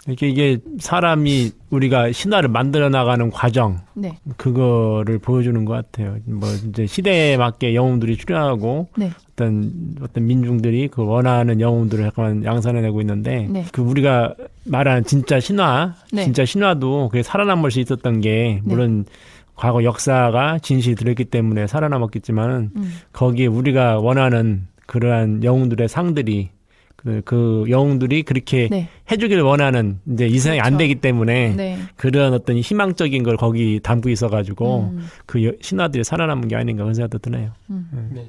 이게 사람이 우리가 신화를 만들어 나가는 과정, 네. 그거를 보여주는 것 같아요. 뭐 이제 시대에 맞게 영웅들이 출연하고 네. 어떤 민중들이 그 원하는 영웅들을 약간 양산해내고 있는데 네. 그 우리가 말하는 진짜 신화, 네. 진짜 신화도 그게 살아남을 수 있었던 게 물론 과거 역사가 진실이 들었기 때문에 살아남았겠지만 거기에 우리가 원하는 그러한 영웅들의 상들이 그 영웅들이 그렇게 네. 해주길 원하는 이제 이 세상이 안 그렇죠. 되기 때문에 네. 그런 어떤 희망적인 걸 거기 담고 있어가지고 그 신화들이 살아남은 게 아닌가 그런 생각도 드네요. 네.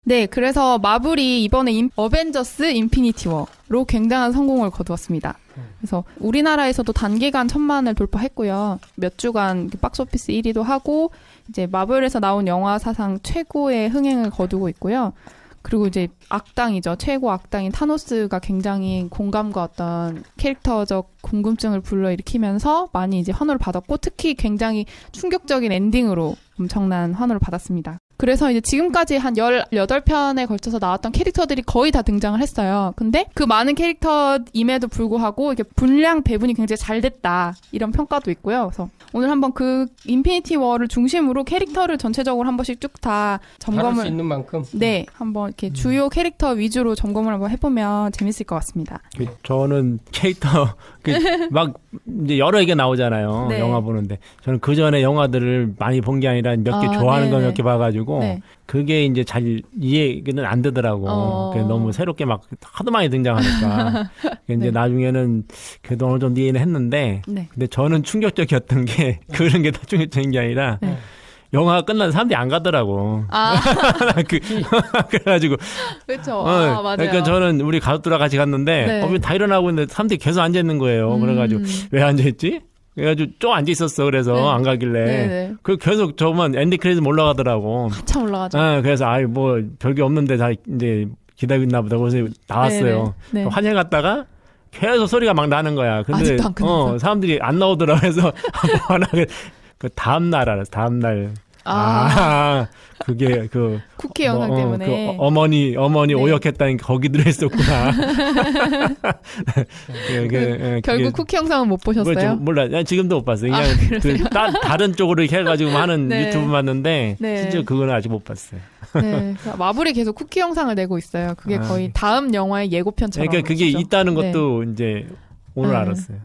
네, 그래서 마블이 이번에 어벤져스 인피니티 워로 굉장한 성공을 거두었습니다. 그래서 우리나라에서도 단기간 1,000만을 돌파했고요. 몇 주간 박스오피스 1위도 하고 이제 마블에서 나온 영화 사상 최고의 흥행을 거두고 있고요. 그리고 이제 악당이죠. 최고 악당인 타노스가 굉장히 공감과 어떤 캐릭터적 궁금증을 불러일으키면서 많이 이제 환호를 받았고 특히 굉장히 충격적인 엔딩으로 엄청난 환호를 받았습니다. 그래서 이제 지금까지 한 18편에 걸쳐서 나왔던 캐릭터들이 거의 다 등장을 했어요. 근데 그 많은 캐릭터임에도 불구하고 이게 분량 배분이 굉장히 잘 됐다. 이런 평가도 있고요. 그래서 오늘 한번 그 인피니티 워를 중심으로 캐릭터를 전체적으로 한 번씩 쭉 다 점검을 다룰 수 있는 만큼. 네, 한번 이렇게 주요 캐릭터 위주로 점검을 한번 해보면 재밌을 것 같습니다. 저는 캐릭터 막 이제 여러 개 나오잖아요. 네. 영화 보는데 저는 그 전에 영화들을 많이 본 게 아니라 몇 개 좋아하는 거 몇 개 봐가지고 네. 그게 이제 잘 이해는 안 되더라고. 너무 새롭게 막 하도 많이 등장하니까 이제 네. 나중에는 그래도 어느 정도 이해는 했는데 네. 근데 저는 충격적이었던 게 그런 게 다 충격적인 게 아니라. 네. 영화가 끝나서 사람들이 안 가더라고. 그래가지고. 그렇죠. 맞아요. 그러니까 저는 우리 가족들하고 같이 갔는데, 네. 다 일어나고 있는데 사람들이 계속 앉아있는 거예요. 그래가지고, 왜 앉아있지? 그래가지고 좀 앉아있었어. 그래서 네. 안 가길래. 네. 그 계속 저만 엔딩 크레딧 올라가더라고. 한참 올라가죠. 그래서, 뭐, 별게 없는데 다 이제 기다리고 있나 보다. 그래서 나왔어요. 네. 화장실 갔다가, 계속 소리가 막 나는 거야. 근데, 아직도 안 끝났어. 사람들이 안 나오더라. 그래서, 그 다음날 알았어. 다음날. 그게 쿠키 영상 때문에. 어머니 네. 오역했다는 게 거기 들어있었구나. 결국 쿠키 영상은 못 보셨어요? 몰라. 난 지금도 못 봤어요. 그냥 다른 쪽으로 이렇게 해가지고 하는 네. 유튜브 봤는데, 네. 진짜 그거는 아직 못 봤어요. 네. 마블이 계속 쿠키 영상을 내고 있어요. 그게 거의 다음 영화의 예고편처럼. 그러니까 그게 그렇죠? 있다는 것도 이제 오늘 알았어요.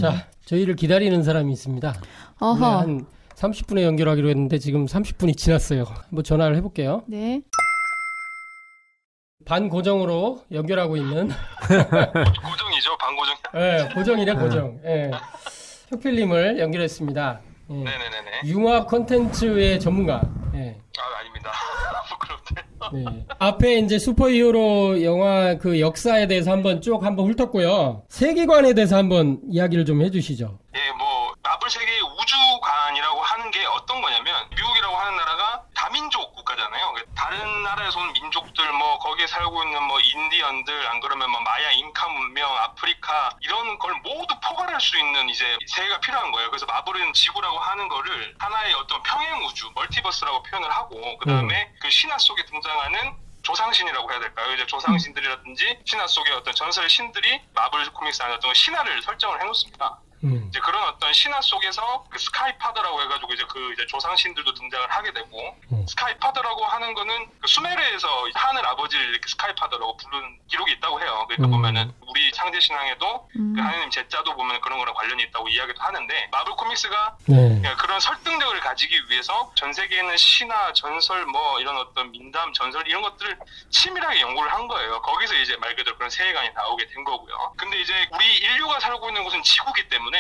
자, 저희를 기다리는 사람이 있습니다. 한 30분에 연결하기로 했는데 지금 30분이 지났어요. 한번 전화를 해볼게요. 네. 반고정으로 연결하고 있는 고정이죠, 반고정. 네, 고정이래 고정. 네. 혁필님을 연결했습니다. 네. 네네네네. 융화 콘텐츠의 전문가. 네. 아닙니다. 부끄럽네요. 네. 앞에 이제 슈퍼히어로 영화 그 역사에 대해서 한번 훑었고요. 세계관에 대해서 한번 이야기를 좀 해주시죠. 예, 뭐 마블 세계의 우주관이라고 하는 게 어떤 거냐면 미국이라고 하는 나라가 다민족 국가잖아요. 다른 나라에서 온 민족들 뭐 거기에 살고 있는 뭐 인디언들 안 그러면 뭐 마야 잉카 문명, 아프리카 이런 걸 모두 포괄할 수 있는 이제 세계가 필요한 거예요. 그래서 마블은 지구라고 하는 거를 하나의 어떤 평행 우주, 멀티버스라고 표현을 하고 그다음에 그 신화 속에 등장하는 조상신이라고 해야 될까요? 이제 조상신들이라든지 신화 속의 어떤 전설의 신들이 마블 코믹스 안에 어떤 신화를 설정을 해놓습니다. 이제 그런 어떤 신화 속에서 그 스카이파더라고 해가지고 이제 그 이제 조상신들도 등장을 하게 되고 스카이파더라고 하는 거는 그 수메르에서 하늘 아버지를 이렇게 스카이파더라고 부른 기록이 있다고 해요. 그러니까 보면은 우리 창제 신앙에도 그 하나님 제자도 보면 그런 거랑 관련이 있다고 이야기도 하는데 마블 코믹스가 그런 설득력을 가지기 위해서 전 세계에는 신화, 전설 뭐 이런 어떤 민담, 전설 이런 것들을 치밀하게 연구를 한 거예요. 거기서 이제 말 그대로 그런 세계관이 나오게 된 거고요. 근데 이제 우리 인류가 살고 있는 곳은 지구기 때문에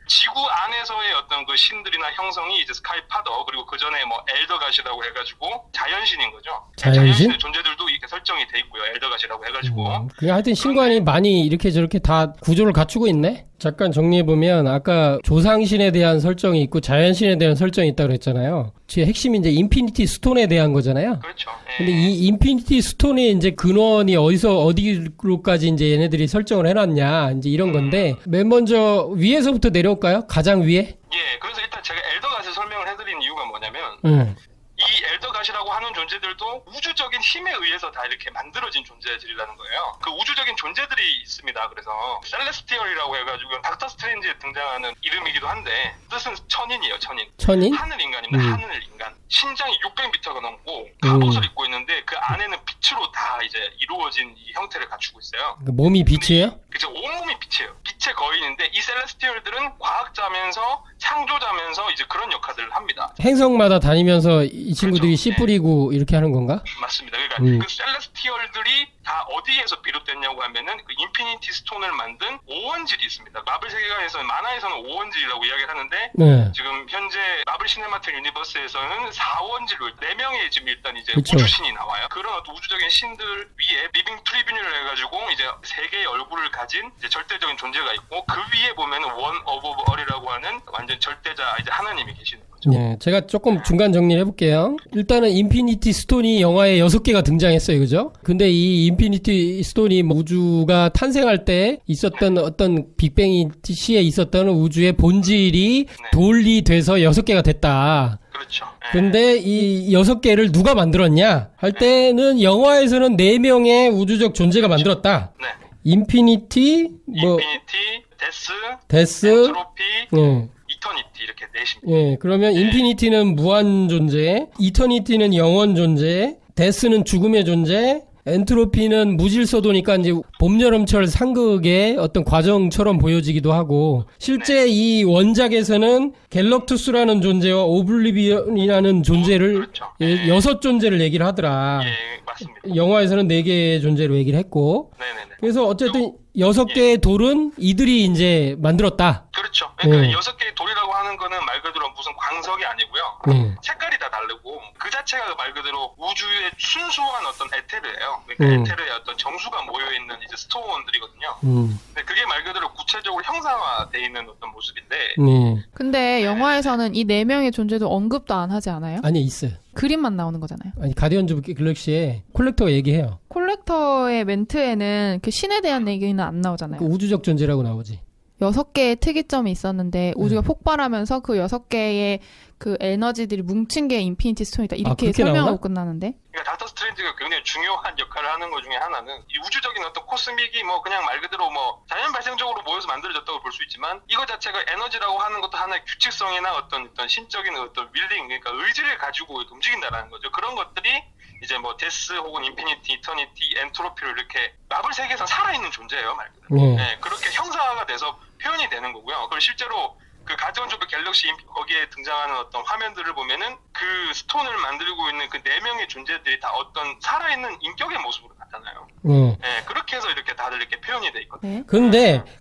지구 안에서의 어떤 그 신들이나 형성이 이제 스카이파더 그리고 그 전에 뭐 엘더갓이라고 해가지고 자연신인 거죠. 자연신의 존재들도 이렇게 설정이 돼 있고요. 엘더갓이라고 해가지고. 그게 하여튼 신관이 많이 이렇게 저렇게 다 구조를 갖추고 있네. 잠깐 정리해보면 아까 조상신에 대한 설정이 있고 자연신에 대한 설정이 있다고 그랬잖아요. 제 핵심이 이제 인피니티 스톤에 대한 거잖아요. 그렇죠. 근데 이 인피니티 스톤의 이제 근원이 어디로까지 이제 얘네들이 설정을 해놨냐 이제 이런 건데 맨 먼저 위에서부터 내려올까요? 가장 위에? 예, 그래서 일단 제가 엘더갓을 설명을 해드린 이유가 뭐냐면 이 엘더갓이라고 하는 존재들도 우주적인 힘에 의해서 다 이렇게 만들어진 존재들이라는 거예요. 그 우주적인 존재들이 있습니다. 그래서 셀레스티얼이라고 해가지고 닥터 스트레인지에 등장하는 이름이기도 한데 뜻은 천인이에요. 천인? 하늘 인간입니다. 하늘 인간. 신장이 600m가 넘고 갑옷을 입고 있는데 그 안에는 빛으로 다 이제 이루어진 이 형태를 갖추고 있어요. 몸이 빛이에요? 그죠. 온몸이 빛이에요. 빛의 거인인데 이 셀레스티얼들은 과학자면서 창조자면서 이제 그런 역할들을 합니다. 행성마다 다니면서 이 친구들이 그렇죠. 씨 뿌리고 이렇게 하는 건가? 맞습니다. 그러니까 그 셀레스티얼들이 다 어디에서 비롯됐냐고 하면은 그 인피니티 스톤을 만든 오원질이 있습니다. 마블 세계관에서는 만화에서는 오원질이라고 이야기를 하는데 지금 현재 마블 시네마틱 유니버스에서는 4원질로 4명의 지금 일단 이제 우주신이 나와요. 그런 어떤 우주적인 신들 위에 리빙 트리뷴을 해가지고 이제 3개의 얼굴을 가진 이제 절대적인 존재가 있고 그 위에 보면은 원 오브 얼이라고 하는 완전 절대자 이제 하나님이 계시는 거죠. 네, 제가 조금 중간 정리를 해볼게요. 일단은 인피니티 스톤이 영화에 6개가 등장했어요, 그죠? 근데 이 인피니티 스톤이 우주가 탄생할 때 있었던 어떤 빅뱅 시에 있었던 우주의 본질이 돌이 돼서 6개가 됐다. 그렇죠. 근데 이 6개를 누가 만들었냐? 할 때는 영화에서는 4명의 우주적 존재가 만들었다. 네. 인피니티, 데스, 엔트로피, 이터니티 이렇게 넷입니다. 예, 그러면 인피니티는 무한 존재, 이터니티는 영원 존재, 데스는 죽음의 존재, 엔트로피는 무질서도니까 이제 봄, 여름, 철 상극의 어떤 과정처럼 보여지기도 하고 실제 이 원작에서는 갤럭투스라는 존재와 오블리비언이라는 존재를 그렇죠. 6존재를 얘기를 하더라. 예, 맞습니다. 영화에서는 4개의 존재로 얘기를 했고 네네네. 그래서 어쨌든 6개의 돌은 이들이 이제 만들었다. 그렇죠. 그러니까 네. 6개의 돌이라고 하는 거는 말 그대로 무슨 광석이 아니고요. 네. 색깔이 다 다르고 그 자체가 말 그대로 우주의 순수한 어떤 에테르예요. 그러니까 에테르의 어떤 정수가 모여 있는 이제 스톤들이거든요. 근데 그게 말 그대로 구체적으로 형상화돼 있는 어떤 모습인데. 네. 근데 영화에서는 이 4명의 존재도 언급도 안 하지 않아요? 아니 있어요. 그림만 나오는 거잖아요. 아니 가디언즈 오브 갤럭시에 콜렉터가 얘기해요. 콜렉터의 멘트에는 그 신에 대한 얘기는 안 나오잖아요. 그 우주적 존재라고 나오지. 6개의 특이점이 있었는데 우주가 폭발하면서 그 6개의 그 에너지들이 뭉친 게 인피니티 스톤이다. 이렇게 그렇게 설명하고 나오나? 끝나는데. 그러니까 닥터 스트레인지가 굉장히 중요한 역할을 하는 것 중에 하나는 이 우주적인 어떤 코스믹이 뭐 그냥 말 그대로 뭐 자연 발생적으로 모여서 만들어졌다고 볼 수 있지만 이거 자체가 에너지라고 하는 것도 하나의 규칙성이나 어떤 신적인 어떤 윌링 그러니까 의지를 가지고 움직인다라는 거죠. 그런 것들이 이제 뭐 데스 혹은 인피니티, 이터니티, 엔트로피로 이렇게 마블 세계에서 살아있는 존재예요, 말 그대로. 네, 그렇게 형상화가 돼서 표현이 되는 거고요. 그리고 실제로 그 가디언즈 오브 갤럭시 거기에 등장하는 어떤 화면들을 보면은 그 스톤을 만들고 있는 그 4명의 존재들이 다 어떤 살아있는 인격의 모습으로 나타나요. 네, 그렇게 해서 이렇게 다들 이렇게 표현이 돼 있거든요.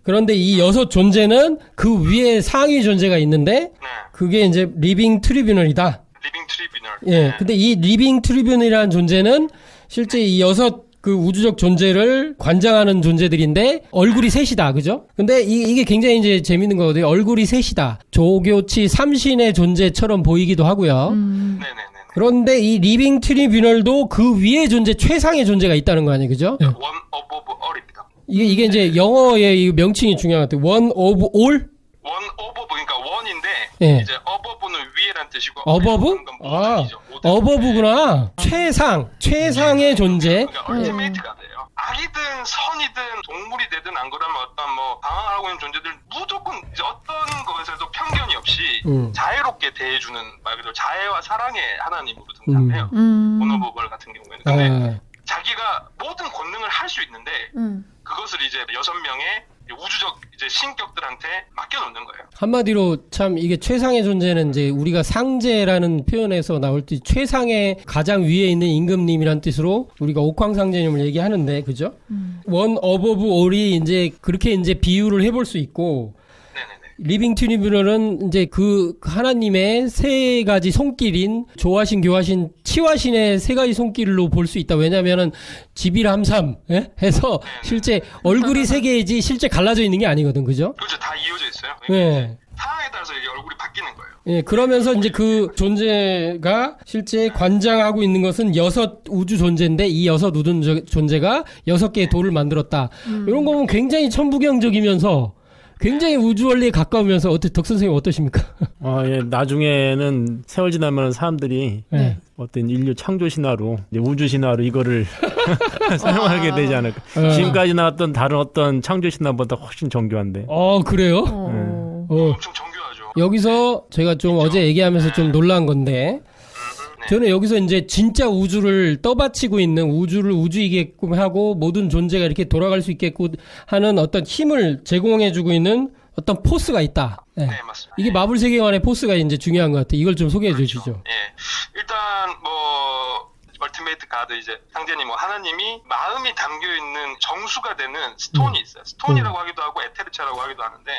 그런데 이 6존재는 그 위에 상위 존재가 있는데 네. 그게 이제 리빙 트리뷰널이다. 리빙 트리뷰널. 예. 네. 근데 이 리빙 트리뷰널이라는 존재는 실제 이 6 그 우주적 존재를 관장하는 존재들인데 얼굴이 셋이다. 그죠? 근데 이게 굉장히 이제 재밌는 거거든요. 얼굴이 셋이다. 조교치 3신의 존재처럼 보이기도 하고요. 네네네. 그런데 이 리빙 트리뷰널도 그 위에 존재 최상의 존재가 있다는 거 아니에요. 그죠? 원 오브 얼입니다. 이게 이제 영어의 이 명칭이 중요한 것 같아요. 원 오브 올? 원 오버브 그러니까 원인데 예. 이제 어버브는 위에란 뜻이고 어버브? 아, 어버브구나. 최상의 존재. 그러니까 얼티메이트가 돼요. 악이든 선이든 동물이 되든 안 그러면 어떤 뭐 방황하고 있는 존재들 무조건 이제 어떤 것에서도 편견이 없이 자애롭게 대해주는 말 그대로 자애와 사랑의 하나님으로 등장해요. 원오버벌 같은 경우에는. 근데 자기가 모든 권능을 할 수 있는데 그것을 이제 6명의 우주적 이제 신격들한테 맡겨놓는 거예요. 한마디로 참 이게 최상의 존재는 이제 우리가 상제라는 표현에서 나올 때 최상의 가장 위에 있는 임금님이란 뜻으로 우리가 옥황상제님을 얘기하는데 그죠? 원 어버브 올이 이제 그렇게 이제 비유를 해볼 수 있고 리빙 트리뷰널은 이제 그 하나님의 3가지 손길인 조하신, 교하신, 치화신의 3가지 손길로 볼 수 있다. 왜냐면은 지빌함삼 해서 실제 얼굴이 3개이지 실제 갈라져 있는 게 아니거든, 그죠? 그렇죠, 다 이어져 있어요. 네. 상황에 따라서 이게 얼굴이 바뀌는 거예요. 예, 그러면서 이제 그 존재가 실제 관장하고 있는 것은 6 우주 존재인데 이 6 우주 존재가 6개의 돌을 만들었다. 이런 거 보면 굉장히 천부경적이면서 굉장히 우주 원리에 가까우면서 덕 선생님 어떠십니까? 예, 나중에는 세월 지나면 사람들이 네. 어떤 인류 창조 신화로 이제 우주 신화로 이거를 사용하게 되지 않을까. 지금까지 나왔던 다른 어떤 창조 신화보다 훨씬 정교한데. 그래요? 엄청 정교하죠. 여기서 제가 좀 어제 얘기하면서 좀 놀란 건데 저는 여기서 이제 진짜 우주를 떠받치고 있는 우주를 우주이게끔 하고 모든 존재가 이렇게 돌아갈 수 있게끔 하는 어떤 힘을 제공해주고 있는 어떤 포스가 있다. 네, 맞습니다. 이게 마블 세계관의 포스가 이제 중요한 것 같아요. 이걸 좀 소개해 주시죠. 예. 일단 뭐 얼티메이트 가드 이제 상제님 뭐 하나님이 마음이 담겨 있는 정수가 되는 스톤이 있어요. 스톤이라고 하기도 하고 에테르차라고 하기도 하는데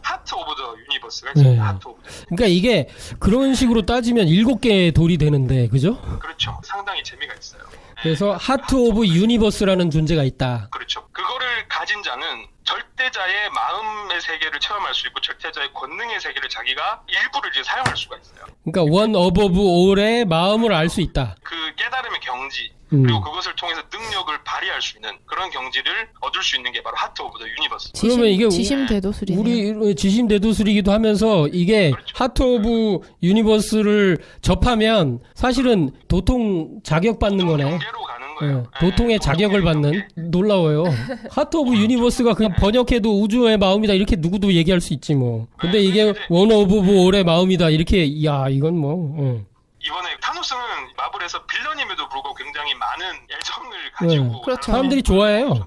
하트 오브 더 유니버스가 있습니다. 하트 오브 더. 그러니까 이게 그런 식으로 따지면 7개의 돌이 되는데 그죠? 그렇죠. 상당히 재미가 있어요. 그래서 하트 오브 유니버스라는 존재가 있다. 그렇죠. 그거를 가진 자는 절대자의 마음의 세계를 체험할 수 있고 절대자의 권능의 세계를 자기가 일부를 이제 사용할 수가 있어요. 그러니까 원 어버브 올의 마음을 알 수 있다. 그 깨달음의 경지 그리고 그것을 통해서 능력을 발휘할 수 있는 그런 경지를 얻을 수 있는 게 바로 하트 오브 더 유니버스. 그러면 이게 지심대도술이네요. 우리 지심대도술이기도 하면서 이게 그렇죠. 하트 오브 유니버스를 접하면 사실은 도통 자격받는 거네. 경계로 가는 거예요. 도통의 자격을 받는. 놀라워요. 하트 오브 유니버스가 그냥 번역해도 우주의 마음이다 이렇게 누구도 얘기할 수 있지 뭐. 근데 이게 원 오브 올의 마음이다 이렇게 이건 뭐. 이번에 타노스는 마블에서 빌런임에도 불구하고 굉장히 많은 애정을 가지고 그렇죠. 사람들이 좋아해요.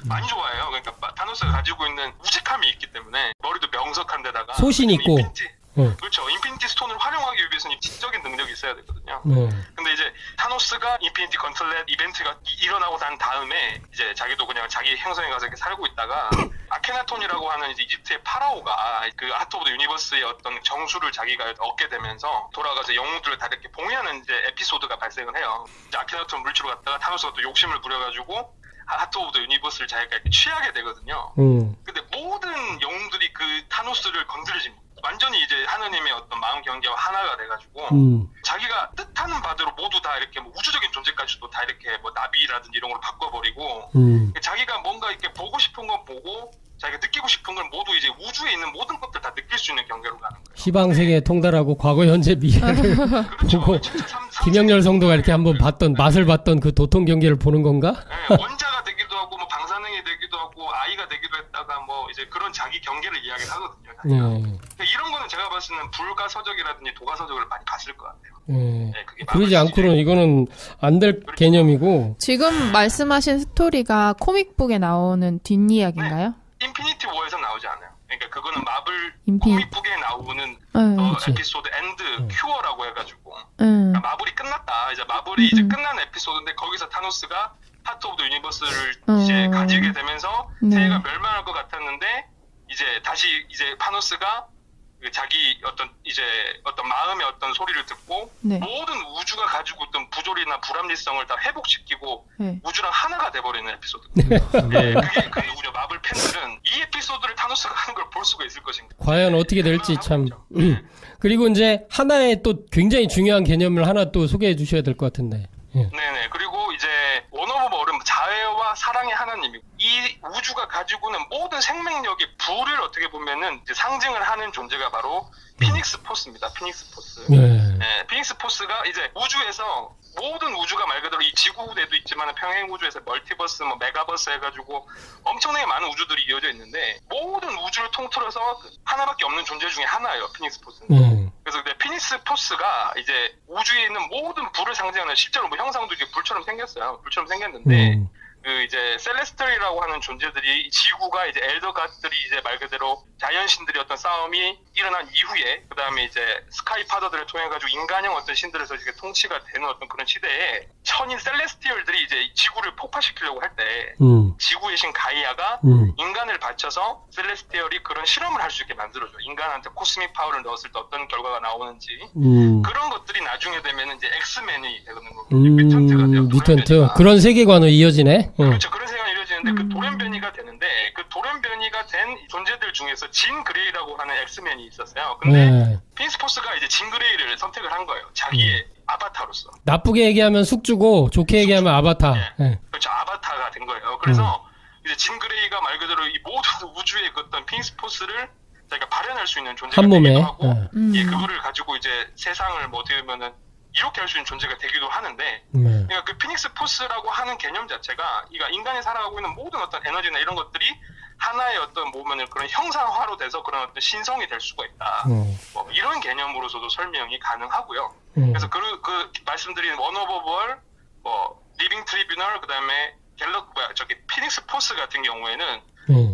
많이 좋아해요. 그러니까 타노스가 가지고 있는 우직함이 있기 때문에 머리도 명석한 데다가 소신 있고. 그렇죠. 인피니티 스톤을 활용하기 위해서는 지적인 능력이 있어야 되거든요. 근데 이제 타노스가 인피니티 건틀렛 이벤트가 일어나고 난 다음에 이제 자기도 그냥 자기 행성에 가서 이렇게 살고 있다가 아케나톤이라고 하는 이제 이집트의 파라오가 그 하트 오브 더 유니버스의 어떤 정수를 자기가 얻게 되면서 돌아가서 영웅들을 다 이렇게 봉해하는 이제 에피소드가 발생을 해요. 이제 아케나톤 물치러 갔다가 타노스가 또 욕심을 부려가지고 하트 오브 더 유니버스를 자기가 이렇게 취하게 되거든요. 근데 모든 영웅들이 그 타노스를 건드려집니다. 완전히 이제 하느님의 어떤 마음 경계와 하나가 돼가지고 자기가 뜻하는 바대로 모두 다 이렇게 뭐 우주적인 존재까지도 다 이렇게 뭐 나비라든지 이런 걸 바꿔버리고 자기가 뭔가 이렇게 보고 싶은 건 보고 자기가 느끼고 싶은 걸 모두 이제 우주에 있는 모든 것들 다 느낄 수 있는 경계로 가는 거예요. 시방세계에 통달하고 과거 현재 미래를 그렇죠. 보고 김영렬 성도가 이렇게 한번 봤던 맛을 봤던 그 도통 경계를 보는 건가? 네, 원자가 되기도 하고 뭐 방사능이 되기도 하고 아이가 되기도 했다가 뭐 이제 그런 자기 경계를 이야기를 하거든요. 그러니까 이런 거는 제가 봤을 때는 불가서적이라든지 도가서적을 많이 봤을 것 같아요. 네, 그게 그러지 않고는 이거는 안 될 개념이고. 지금 말씀하신 스토리가 코믹북에 나오는 뒷이야기인가요? 네. 인피니티 워에서 나오지 않아요. 그러니까 그거는 마블 인피니티. 코믹북에 나오는 그치. 에피소드 엔드 큐어라고 해가지고 그러니까 마블이 끝났다. 이제 마블이 이제 끝난 에피소드인데 거기서 타노스가 하트 오브 더 유니버스를 이제 가지게 되면서 세계가 멸망할 것 같았는데 이제 다시 이제 타노스가 그 자기 어떤 마음의 어떤 소리를 듣고 모든 우주가 가지고 있던 부조리나 불합리성을 다 회복시키고 우주랑 하나가 돼버리는 에피소드. 그게 그 누구냐 마블 팬들은 이 에피소드를 타노스가 하는 걸 볼 수가 있을 것인가. 과연 어떻게 될지 참. 그리고 이제 하나의 또 굉장히 중요한 개념을 하나 또 소개해 주셔야 될 것 같은데. 네네. 그리고 이제 원 오브 얼은 자애와 사랑의 하나님이고 이 우주가 가지고 있는 모든 생명력의 불을 어떻게 보면은 이제 상징을 하는 존재가 바로 피닉스 포스입니다. 피닉스 포스. 네, 피닉스 포스가 이제 우주에서 모든 우주가 말 그대로 이 지구에도 있지만 평행 우주에서 멀티버스, 뭐 메가버스 해가지고 엄청나게 많은 우주들이 이어져 있는데 모든 우주를 통틀어서 하나밖에 없는 존재 중에 하나예요. 피닉스 포스는. 그래서 이제 피닉스 포스가 이제 우주에 있는 모든 불을 상징하는 실제로 뭐 형상도 이제 불처럼 생겼어요. 불처럼 생겼는데 그 이제 셀레스트리라고 하는 존재들이 지구가 이제 엘더갓들이 이제 말 그대로 자연신들의 어떤 싸움이 일어난 이후에 그 다음에 이제 스카이 파더들을 통해 가지고 인간형 어떤 신들에서 이제 통치가 되는 어떤 그런 시대에 천인 셀레스티얼들이 이제 지구를 폭파시키려고 할 때 지구의 신 가이아가 인간을 바쳐서 셀레스티얼이 그런 실험을 할 수 있게 만들어줘. 인간한테 코스믹 파워를 넣었을 때 어떤 결과가 나오는지 그런 것들이 나중에 되면은 이제 엑스맨이 되는 거고 뮤턴트가 돼요. 뮤턴트 그런 세계관으로 이어지네. 그렇죠. 그런 세계관이 이루어지는데 그 돌연변이가 되는데 그 돌연변이가 된 존재들 중에서 진 그레이라고 하는 엑스맨이 있었어요. 근데 피닉스 포스가 이제 진 그레이를 선택을 한 거예요. 자기의 아바타로서. 나쁘게 얘기하면 숙주고 좋게 얘기하면 아바타. 그렇죠. 아바타가 된 거예요. 그래서 이제 진 그레이가 말 그대로 이 모든 우주의 그 어떤 피닉스 포스를 자기가 발현할 수 있는 존재가 되기도 하고 예, 그거를 가지고 이제 세상을 뭐 어떻게 보면은 이렇게 할 수 있는 존재가 되기도 하는데 그러니까 그 피닉스 포스라고 하는 개념 자체가 인간이 살아가고 있는 모든 어떤 에너지나 이런 것들이 하나의 어떤 보면은 그런 형상화로 돼서 그런 어떤 신성이 될 수가 있다. 뭐 이런 개념으로서도 설명이 가능하고요. 그래서 그 말씀드린 원 오브 월, 뭐 리빙 트리뷰널, 그다음에 피닉스 포스 같은 경우에는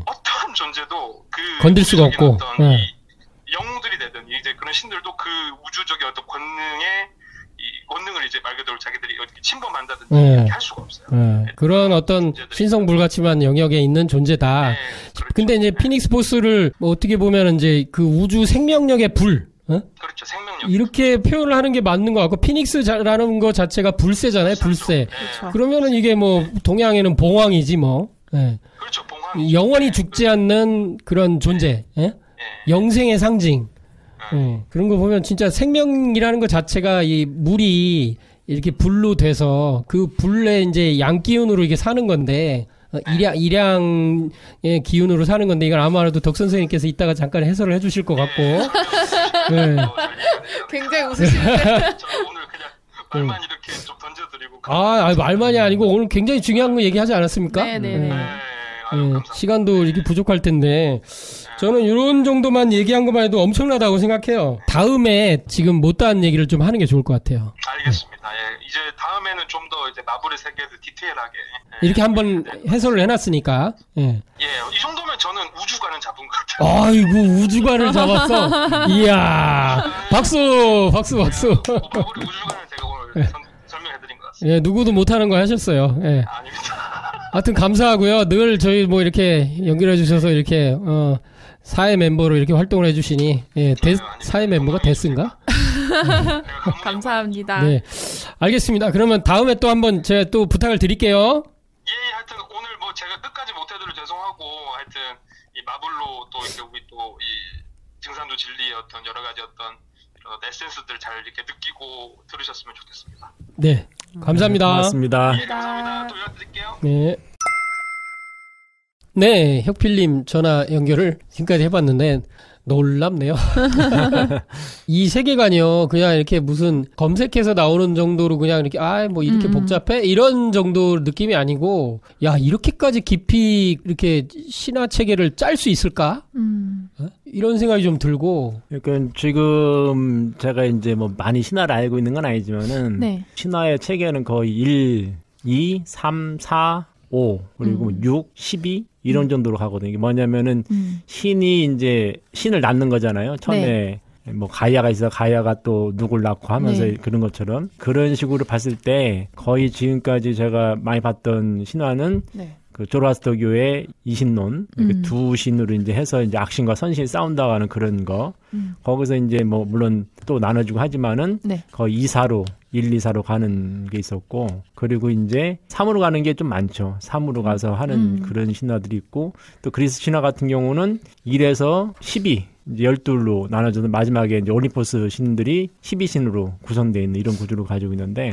어떠한 존재도 그 건들 수가 없고 어떤 이 영웅들이 되든 이제 그런 신들도 그 우주적인 어떤 권능을 이제 말 그대로 자기들이 어떻게 침범한다든지 이렇게 할 수가 없어요. 그런 어떤 신성불가침한 영역에 있는 존재다. 그렇죠. 근데 이제 피닉스 포스를 뭐 어떻게 보면 이제 그 우주 생명력의 불, 그렇죠. 생명력. 이렇게 표현을 하는 게 맞는 것 같고 피닉스라는 거 자체가 불새잖아요. 불새. 그렇죠. 그러면은 이게 뭐 동양에는 봉황이지 뭐. 그렇죠. 봉황. 영원히 죽지 않는 그런 존재. 영생의 상징. 그런 거 보면 진짜 생명이라는 것 자체가 이 물이 이렇게 불로 돼서 그 불에 이제 양기운으로 이게 사는 건데 일양의 기운으로 사는 건데 이걸 아마도 덕 선생님께서 이따가 잠깐 해설을 해주실 것 같고. 굉장히 웃으시는데. 저는 오늘 그냥 말만 이렇게 좀 던져드리고. 말만이 아니고 오늘 굉장히 중요한 거 얘기하지 않았습니까? 네네네. 감사합니다. 시간도 이렇게 부족할 텐데 저는 이런 정도만 얘기한 것만 해도 엄청나다고 생각해요. 다음에 지금 못다한 얘기를 좀 하는 게 좋을 것 같아요. 알겠습니다. 예, 이제 다음에는 좀 더 이제 마블의 세계를 디테일하게 이렇게 한번 해설을 해놨으니까. 예. 예, 이 정도면 저는 우주관은 잡은 것 같아요. 아이고 우주관을 잡았어. 이야 박수. 마블의 우주관을 제가 오늘 설명해드린 것 같습니다. 예, 누구도 못하는 거 하셨어요. 예. 아닙니다. 하여튼 감사하고요. 늘 저희 뭐 이렇게 연결해 주셔서 이렇게 사회 멤버로 이렇게 활동을 해주시니 사회 멤버가 데스인가? 감사합니다. 네, 알겠습니다. 그러면 다음에 또 한번 제가 또 부탁을 드릴게요. 예, 하여튼 오늘 뭐 제가 끝까지 못해드려 죄송하고 하여튼 이 마블로 또 이렇게 우리 또 이 증산도 진리의 어떤 여러 가지 어떤 이런 에센스들 잘 이렇게 느끼고 들으셨으면 좋겠습니다. 네, 감사합니다. 고맙습니다. 예, 감사합니다. 또 연락드릴게요. 네. 네, 혁필님 전화 연결을 지금까지 해봤는데 놀랍네요. 이 세계관이요, 그냥 이렇게 무슨 검색해서 나오는 정도로 그냥 이렇게 뭐 이렇게 복잡해 이런 정도 느낌이 아니고, 야 이렇게까지 깊이 이렇게 신화 체계를 짤 수 있을까? 이런 생각이 좀 들고. 그러니까 지금 제가 이제 뭐 많이 신화를 알고 있는 건 아니지만은 네. 신화의 체계는 거의 1, 2, 3, 4, 5 그리고 6, 12 이런 정도로 가거든요. 이게 뭐냐면은 신이 이제 신을 낳는 거잖아요. 처음에 뭐 가이아가 있어 가이아가 또 누굴 낳고 하면서 그런 것처럼 그런 식으로 봤을 때 거의 지금까지 제가 많이 봤던 신화는 그 조로아스터교의 이신론 두 신으로 이제 해서 이제 악신과 선신이 싸운다고 하는 그런 거 거기서 이제 뭐 물론 또 나눠주고 하지만은 거의 2사로 1, 2사로 가는 게 있었고 그리고 이제 3으로 가는 게 좀 많죠. 3으로 가서 하는 그런 신화들이 있고 또 그리스 신화 같은 경우는 1에서 12 이제 12로 나눠져서 마지막에 이제 올림포스 신들이 12신으로 구성되어 있는 이런 구조를 가지고 있는데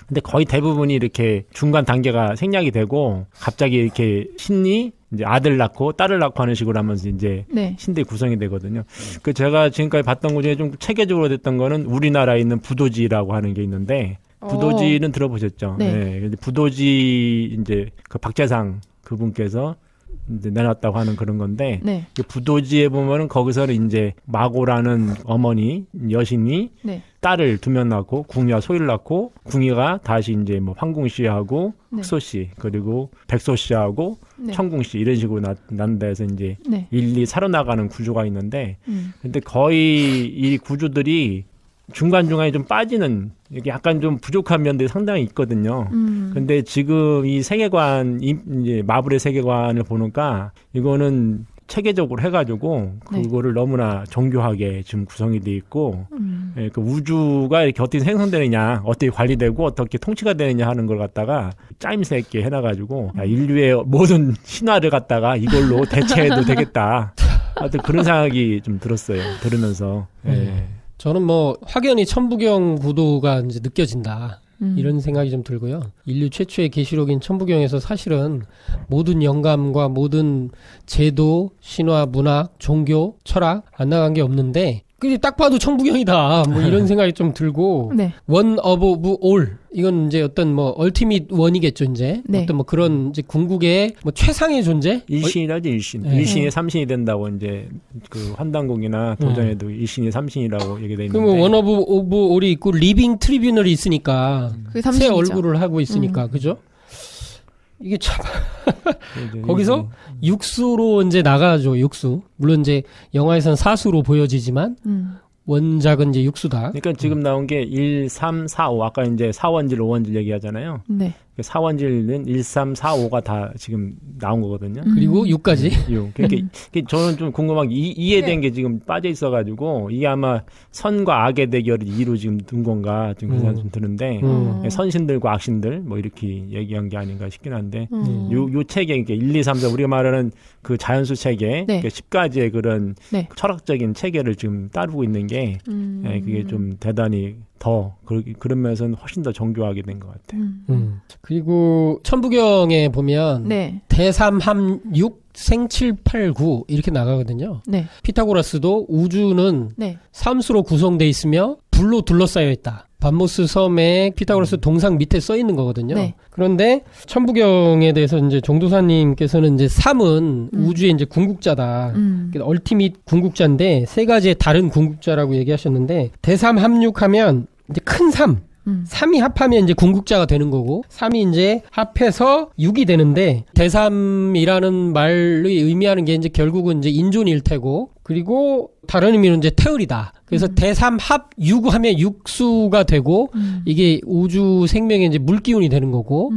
근데 거의 대부분이 이렇게 중간 단계가 생략이 되고 갑자기 이렇게 신이 이제 아들 낳고 딸을 낳고 하는 식으로 하면서 이제 신들이 구성이 되거든요. 그 제가 지금까지 봤던 것 중에 좀 체계적으로 됐던 거는 우리나라에 있는 부도지라고 하는 게 있는데 부도지는 들어보셨죠? 네. 근데 부도지 이제 그 박재상 그분께서 이제 내놨다고 하는 그런 건데 그 부도지에 보면은 거기서는 이제 마고라는 어머니 여신이 딸을 2명 낳고 궁이와 소희를 낳고 궁이가 다시 이제 뭐 황궁씨하고 흑소씨 그리고 백소씨하고 청궁씨 이런 식으로 낳는다 해서 이제 1, 2 살아나가는 구조가 있는데 근데 거의 이 구조들이 중간중간에 좀 빠지는 이게 약간 좀 부족한 면들이 상당히 있거든요. 근데 지금 이 세계관, 이제 마블의 세계관을 보니까 이거는 체계적으로 해가지고 그거를 너무나 정교하게 지금 구성이 돼 있고 그 우주가 이렇게 어떻게 생성되느냐, 어떻게 관리되고 어떻게 통치가 되느냐 하는 걸 갖다가 짜임새 있게 해놔가지고 야, 인류의 모든 신화를 갖다가 이걸로 대체해도 되겠다. 하여튼 그런 생각이 좀 들었어요. 들으면서. 저는 뭐 확연히 천부경 구도가 이제 느껴진다. 이런 생각이 좀 들고요. 인류 최초의 계시록인 천부경에서 사실은 모든 영감과 모든 제도, 신화, 문학, 종교, 철학 안 나간 게 없는데 그게 딱 봐도 천부경이다. 뭐 이런 생각이 좀 들고 원 어브 올 이건 이제 어떤 뭐 얼티밋 원이겠죠 이제 어떤 뭐 그런 이제 궁극의 뭐 최상의 존재 일신이라지 일신 일신이 3신이 된다고 이제 그 환단곡이나 도전에도 일신이 3신이라고 얘기돼 있는데 그러면 원 오브 올이 있고 리빙 트리뷰널이 있으니까 새 얼굴을 하고 있으니까 그죠? 이게 참 거기서 육수로 이제 나가죠. 육수. 물론 이제 영화에서는 사수로 보여지지만 원작은 이제 육수다. 그러니까 지금 나온 게 1, 3, 4, 5 아까 이제 4원질, 5원질 얘기하잖아요. 4원질은 1, 3, 4, 5가 다 지금 나온 거거든요. 그리고 6까지. 6. 그러니까 저는 좀 궁금한 게 이해된 게 지금 빠져 있어가지고 이게 아마 선과 악의 대결이 2로 지금 든 건가 지금 그 생각이 좀 드는데 선신들과 악신들 뭐 이렇게 얘기한 게 아닌가 싶긴 한데 요 체계 그러니까 1, 2, 3, 4 우리가 말하는 그 자연수 체계 그러니까 10가지의 그런 철학적인 체계를 지금 따르고 있는 게 그게 좀 대단히 더 그런 면에서는 훨씬 더 정교하게 된 것 같아요. 그리고 천부경에 보면 대삼함육 생칠팔구 이렇게 나가거든요. 피타고라스도 우주는 삼수로 구성돼 있으며 불로 둘러싸여 있다. 밤모스 섬에 피타고라스 동상 밑에 써 있는 거거든요. 네. 그런데 천부경에 대해서 이제 종도사님께서는 이제 3은 우주의 이제 궁극자다. 얼티밋 궁극자인데 세 가지의 다른 궁극자라고 얘기하셨는데 대삼 합육하면 이제 큰 3. 3이 합하면 이제 궁극자가 되는 거고 3이 이제 합해서 6이 되는데 대삼이라는 말이 의미하는 게 이제 결국은 이제 인존일 테고 그리고 다른 의미는 이제 태울이다. 그래서 대삼 합 6 하면 육수가 되고 이게 우주 생명의 이제 물기운이 되는 거고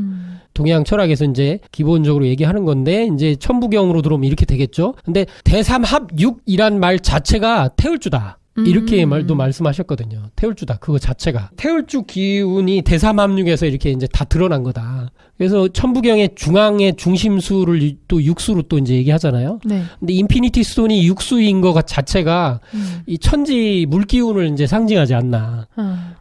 동양 철학에서 이제 기본적으로 얘기하는 건데 이제 천부경으로 들어오면 이렇게 되겠죠. 근데 대삼 합 6이란 말 자체가 태울주다. 이렇게 말도 말씀하셨거든요. 태울주다. 그거 자체가. 태울주 기운이 대삼합육에서 이렇게 이제 다 드러난 거다. 그래서 천부경의 중앙의 중심수를 또 육수로 또 이제 얘기하잖아요. 네. 근데 인피니티 스톤이 육수인 거 자체가 이 천지 물기운을 이제 상징하지 않나.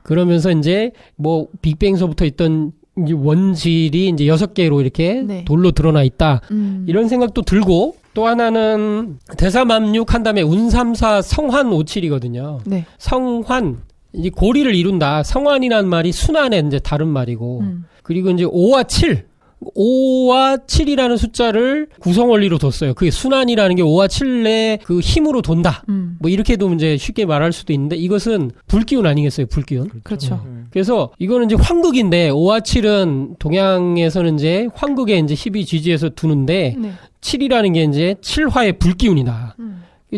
그러면서 이제 뭐 빅뱅서부터 있던 이제 원질이 이제 6개로 이렇게 네. 돌로 드러나 있다. 이런 생각도 들고 또 하나는 대삼합육 한 다음에 운삼사 성환 오칠이거든요. 네. 성환 이제 고리를 이룬다. 성환이라는 말이 순환의 이제 다른 말이고 그리고 이제 5와 7 5와 7이라는 숫자를 구성원리로 뒀어요. 그게 순환이라는 게 5와 7의 그 힘으로 돈다. 뭐 이렇게도 이제 쉽게 말할 수도 있는데 이것은 불기운 아니겠어요? 불기운. 그렇죠. 그래서 이거는 이제 황극인데 5와 7은 동양에서는 이제 황극에 이제 12지지에서 두는데 네. 7이라는 게 이제 7화의 불기운이다.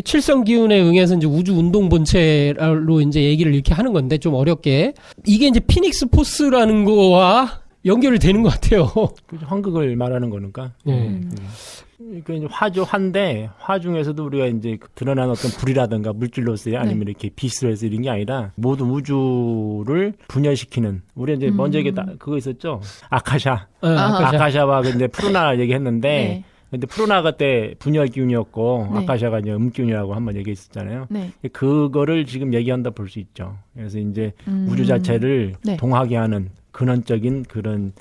칠성 기운에 응해서 이제 우주 운동 본체로 이제 얘기를 이렇게 하는 건데 좀 어렵게 이게 이제 피닉스 포스라는 거와 연결이 되는 것 같아요. 황극을 말하는 거니까. 네. 그러니까 이제 화인데 화 중에서도 우리가 이제 드러난 어떤 불이라든가 물질로서의 아니면 이렇게 빛으로 해서 이런 게 아니라 모든 우주를 분열시키는 우리 이제 먼저 얘기 그거 있었죠. 아카샤. 아카샤와 이제 푸르나 얘기했는데. 네. 근데 푸르나가 때 분열 기운이었고 네. 아카샤가 이제 음기운이라고 한번 얘기했었잖아요. 네. 그거를 지금 얘기한다 볼 수 있죠. 그래서 이제 우주 자체를 네. 동하게 하는 근원적인 그런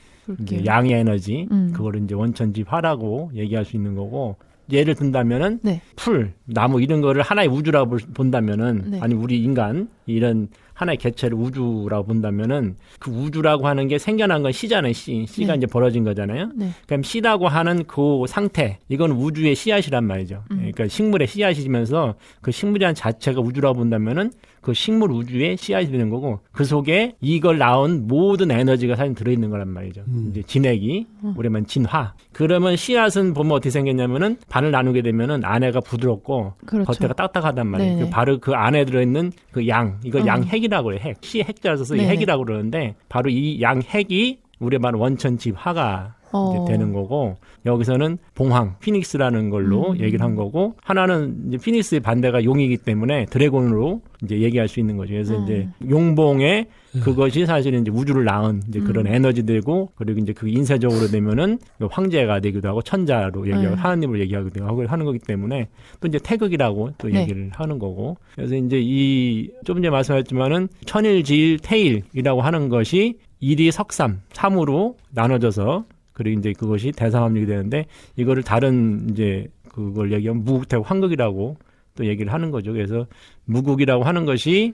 이제 양의 에너지, 그거를 이제 원천지화라고 얘기할 수 있는 거고, 예를 든다면은 네. 풀, 나무 이런 거를 하나의 우주라고 본다면은, 네. 아니 우리 인간 이런 하나의 개체를 우주라고 본다면은 그 우주라고 하는 게 생겨난 건 씨잖아요. 씨가 네. 이제 벌어진 거잖아요. 네. 그럼 씨라고 하는 그 상태, 이건 우주의 씨앗이란 말이죠. 그러니까 식물의 씨앗이면서 그 식물이란 자체가 우주라고 본다면은 그 식물 우주의 씨앗이 되는 거고 그 속에 이걸 낳은 모든 에너지가 사실 들어있는 거란 말이죠. 이제 진액이 우리만 진화. 그러면 씨앗은 보면 어떻게 생겼냐면은 반을 나누게 되면은 안에가 부드럽고 그렇죠. 겉에가 딱딱하단 말이에요. 그 바로 그 안에 들어있는 그 양, 이걸 양핵이라고 해요. 핵. 씨 핵자를 써서 이 핵이라고 그러는데 바로 이 양핵이 우리의 말 원천지화가 이제 되는 거고 여기서는 봉황, 피닉스라는 걸로 얘기를 한 거고 하나는 이제 피닉스의 반대가 용이기 때문에 드래곤으로 이제 얘기할 수 있는 거죠. 그래서 이제 용봉의 그것이 사실은 이제 우주를 낳은 이제 그런 에너지들고 그리고 이제 그 인쇄적으로 되면은 황제가 되기도 하고 천자로 얘기하고 하나님을 얘기하기도 하고 하는 거기 때문에 또 이제 태극이라고 또 얘기를 하는 거고 그래서 이제 이 좀 전에 말씀하셨지만은 천일지일 태일이라고 하는 것이 일이 석삼, 삼으로 나눠져서 그리고 이제 그것이 대삼합육이 되는데 이거를 다른 이제 그걸 얘기하면 무국태고 황극이라고 또 얘기를 하는 거죠. 그래서 무국이라고 하는 것이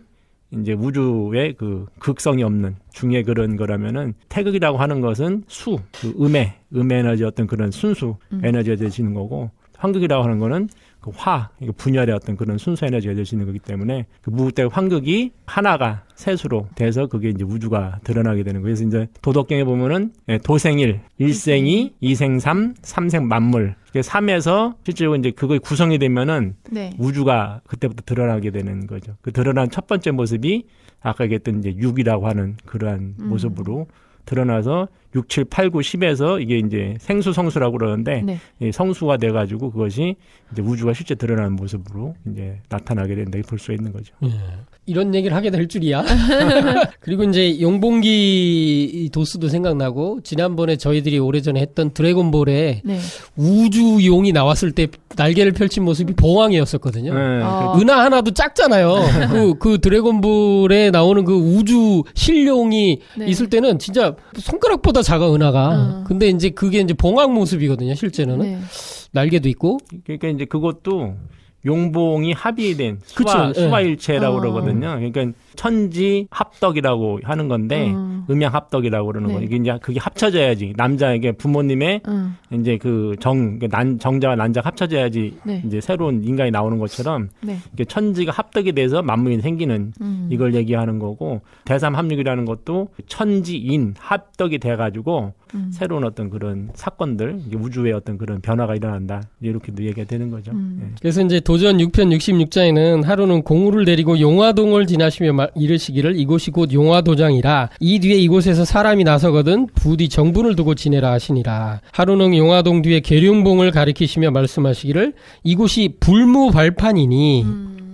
이제 우주의 그 극성이 없는 중의 그런 거라면은 태극이라고 하는 것은 수, 그 음의 에너지 어떤 그런 순수 에너지가 되시는 거고 황극이라고 하는 거는 그 화, 분열의 어떤 그런 순수 에너지가 될 수 있는 거기 때문에 그 무국대 황극이 하나가 셋으로 돼서 그게 이제 우주가 드러나게 되는 거예요. 그래서 이제 도덕경에 보면은 도생일, 일생이, 이생삼, 삼생 만물. 3에서 실제로 이제 그거 구성이 되면은 우주가 그때부터 드러나게 되는 거죠. 그 드러난 첫 번째 모습이 아까 얘기했던 이제 6이라고 하는 그러한 모습으로 드러나서 6, 7, 8, 9, 10에서 이게 이제 생수, 성수라고 그러는데 성수가 돼가지고 그것이 이제 우주가 실제 드러나는 모습으로 이제 나타나게 된다 볼 수 있는 거죠. 이런 얘기를 하게 될 줄이야. 그리고 이제 용봉기 도스도 생각나고 지난번에 저희들이 오래전에 했던 드래곤볼에 우주용이 나왔을 때 날개를 펼친 모습이 봉황이었었거든요. 은하 하나도 작잖아요. 그 드래곤볼에 나오는 그 우주 신룡이 있을 때는 진짜 손가락보다 작아 은하가. 근데 이제 그게 이제 봉황 모습이거든요. 실제는 날개도 있고. 그러니까 이제 그것도 용봉이 합의된 그쵸, 수화일체라고 예. 그러거든요. 그러니까 천지 합덕이라고 하는 건데 음양 합덕이라고 그러는 네. 거예요. 이게 이제 그게 합쳐져야지 남자에게 부모님의 이제 그 정자와 난자가 합쳐져야지 네. 이제 새로운 인간이 나오는 것처럼 네. 이게 천지가 합덕이 돼서 만물이 생기는 이걸 얘기하는 거고 대삼합육이라는 것도 천지인 합덕이 돼가지고 새로운 어떤 그런 사건들 우주의 어떤 그런 변화가 일어난다 이렇게도 얘기가 되는 거죠. 예. 그래서 이제 도전 6편 66장에는 하루는 공우를 데리고 용화동을 지나시며 이르시기를 이곳이 곧 용화도장이라 이 뒤에 이곳에서 사람이 나서거든 부디 정분을 두고 지내라 하시니라. 하루는 용화동 뒤에 계룡봉을 가리키시며 말씀하시기를 이곳이 불무발판이니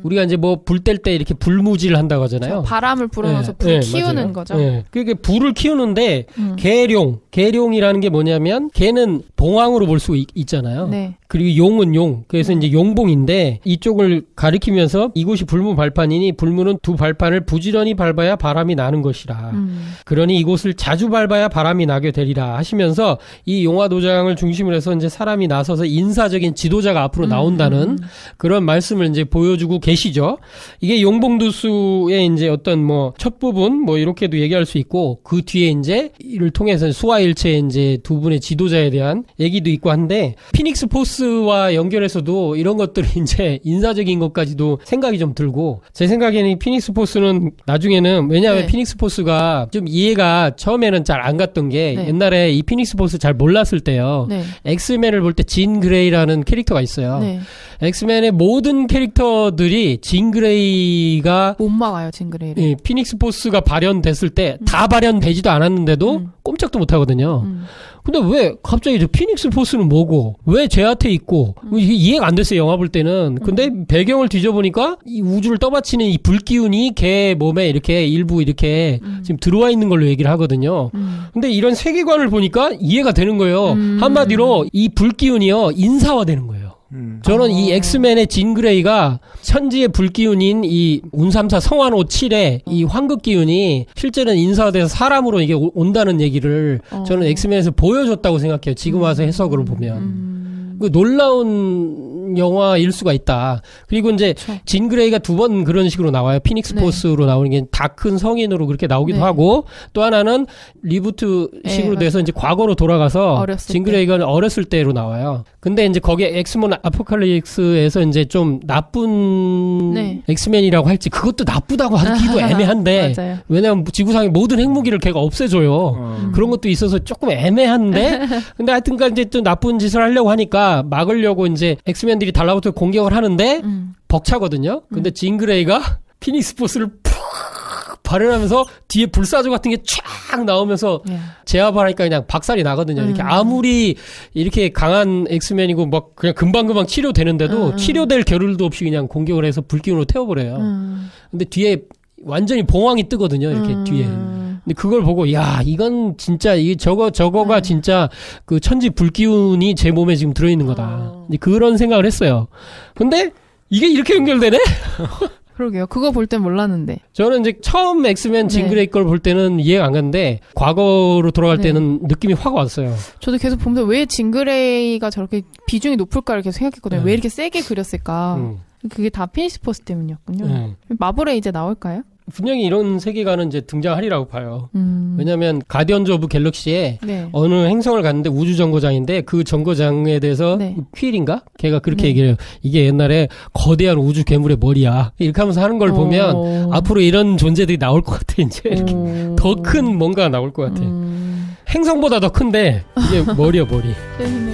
우리가 이제 뭐 불 뗄 때 이렇게 불무질을 한다고 하잖아요. 바람을 불어넣어서 불을 키우는 맞아요. 거죠. 네. 그게 불을 키우는데 계룡이라는 게 뭐냐면 개는 봉황으로 볼 수 있잖아요. 네. 그리고 용은 용. 그래서 이제 용봉인데 이쪽을 가리키면서 이곳이 불무발판이니 불무는 두 발판을 부지런히 밟아야 바람이 나는 것이라. 그러니 이곳을 자주 밟아야 바람이 나게 되리라 하시면서 이 용화도장을 중심으로 해서 이제 사람이 나서서 인사적인 지도자가 앞으로 나온다는 그런 말씀을 이제 보여주고 계시죠. 이게 용봉두수의 이제 어떤 뭐 첫 부분 뭐 이렇게도 얘기할 수 있고 그 뒤에 이제 이를 통해서 수화일체의 이제 두 분의 지도자에 대한 얘기도 있고 한데 피닉스 포스와 연결해서도 이런 것들이 이제 인사적인 것까지도 생각이 좀 들고 제 생각에는 이 피닉스 포스는 나중에는 왜냐하면 네. 피닉스 포스가 좀 이해가 처음에는 잘 안 갔던 게 네. 옛날에 이 피닉스 포스 잘 몰랐을 때요. 네. 엑스맨을 볼 때 진 그레이라는 캐릭터가 있어요. 네. 엑스맨의 모든 캐릭터들이 진 그레이가 못 막아요, 징그레이를. 피닉스 포스가 발현됐을 때 다 발현되지도 않았는데도 꼼짝도 못 하거든요. 근데 왜 갑자기 저 피닉스 포스는 뭐고 왜 쟤한테 있고 이게 이해가 안 됐어요 영화 볼 때는. 근데 배경을 뒤져보니까 이 우주를 떠받치는 이 불기운이 걔 몸에 이렇게 일부 이렇게 지금 들어와 있는 걸로 얘기를 하거든요. 근데 이런 세계관을 보니까 이해가 되는 거예요. 한마디로 이 불기운이요 인사화되는 거예요. 저는 이 엑스맨의 진 그레이가 천지의 불기운인 이 운삼사 성환호 7의 이 황급기운이 실제는 인사돼서 사람으로 이게 온다는 얘기를 저는 엑스맨에서 보여줬다고 생각해요. 지금 와서 해석으로 보면. 그 놀라운 영화일 수가 있다. 그리고 이제 진 그레이가 두 번 그런 식으로 나와요. 피닉스 네. 포스로 나오는 게 다 큰 성인으로 그렇게 나오기도 네. 하고 또 하나는 리부트 식으로 네, 돼서 이제 과거로 돌아가서 어렸을 진 그레이가 어렸을 때로 나와요. 근데 이제 거기에 엑스맨 아포칼립스에서 이제 좀 나쁜 네. 엑스맨이라고 할지 그것도 나쁘다고 하기도 애매한데 맞아요. 왜냐면 지구상의 모든 핵무기를 걔가 없애줘요. 그런 것도 있어서 조금 애매한데 근데 하여튼간 이제 또 나쁜 짓을 하려고 하니까 막으려고 이제 엑스맨들이 달라붙어 공격을 하는데 벅차거든요. 근데 진 그레이가 피닉스 포스를 푹 발현하면서 뒤에 불사조 같은 게 쫙 나오면서 예. 제압하니까 그냥 박살이 나거든요. 이렇게 아무리 이렇게 강한 엑스맨이고 막 그냥 금방금방 치료되는데도 치료될 겨를도 없이 그냥 공격을 해서 불기운으로 태워버려요. 근데 뒤에 완전히 봉황이 뜨거든요. 이렇게 뒤에. 근데 그걸 보고 야 이건 진짜 이 저거가 진짜 그 천지 불기운이 제 몸에 지금 들어있는 거다. 이제 그런 생각을 했어요. 근데 이게 이렇게 연결되네? 그러게요. 그거 볼 땐 몰랐는데. 저는 이제 처음 엑스맨 진 그레이 걸 볼 때는 이해가 안 갔는데 과거로 돌아갈 때는 느낌이 확 왔어요. 저도 계속 보면서 왜 징그레이가 저렇게 비중이 높을까를 계속 생각했거든요. 네. 왜 이렇게 세게 그렸을까? 그게 다 피닉스 포스 때문이었군요. 마블에 이제 나올까요? 분명히 이런 세계관은 이제 등장하리라고 봐요. 왜냐면 가디언즈 오브 갤럭시에 네. 어느 행성을 갔는데 우주 정거장인데 그 정거장에 대해서 네. 퀴일인가? 걔가 그렇게 네. 얘기를 해요. 이게 옛날에 거대한 우주 괴물의 머리야. 이렇게 하면서 하는 걸 보면 앞으로 이런 존재들이 나올 것 같아. 이제 이렇게 더 큰 뭔가 나올 것 같아. 행성보다 더 큰데 이게 머리야 머리. 재밌네.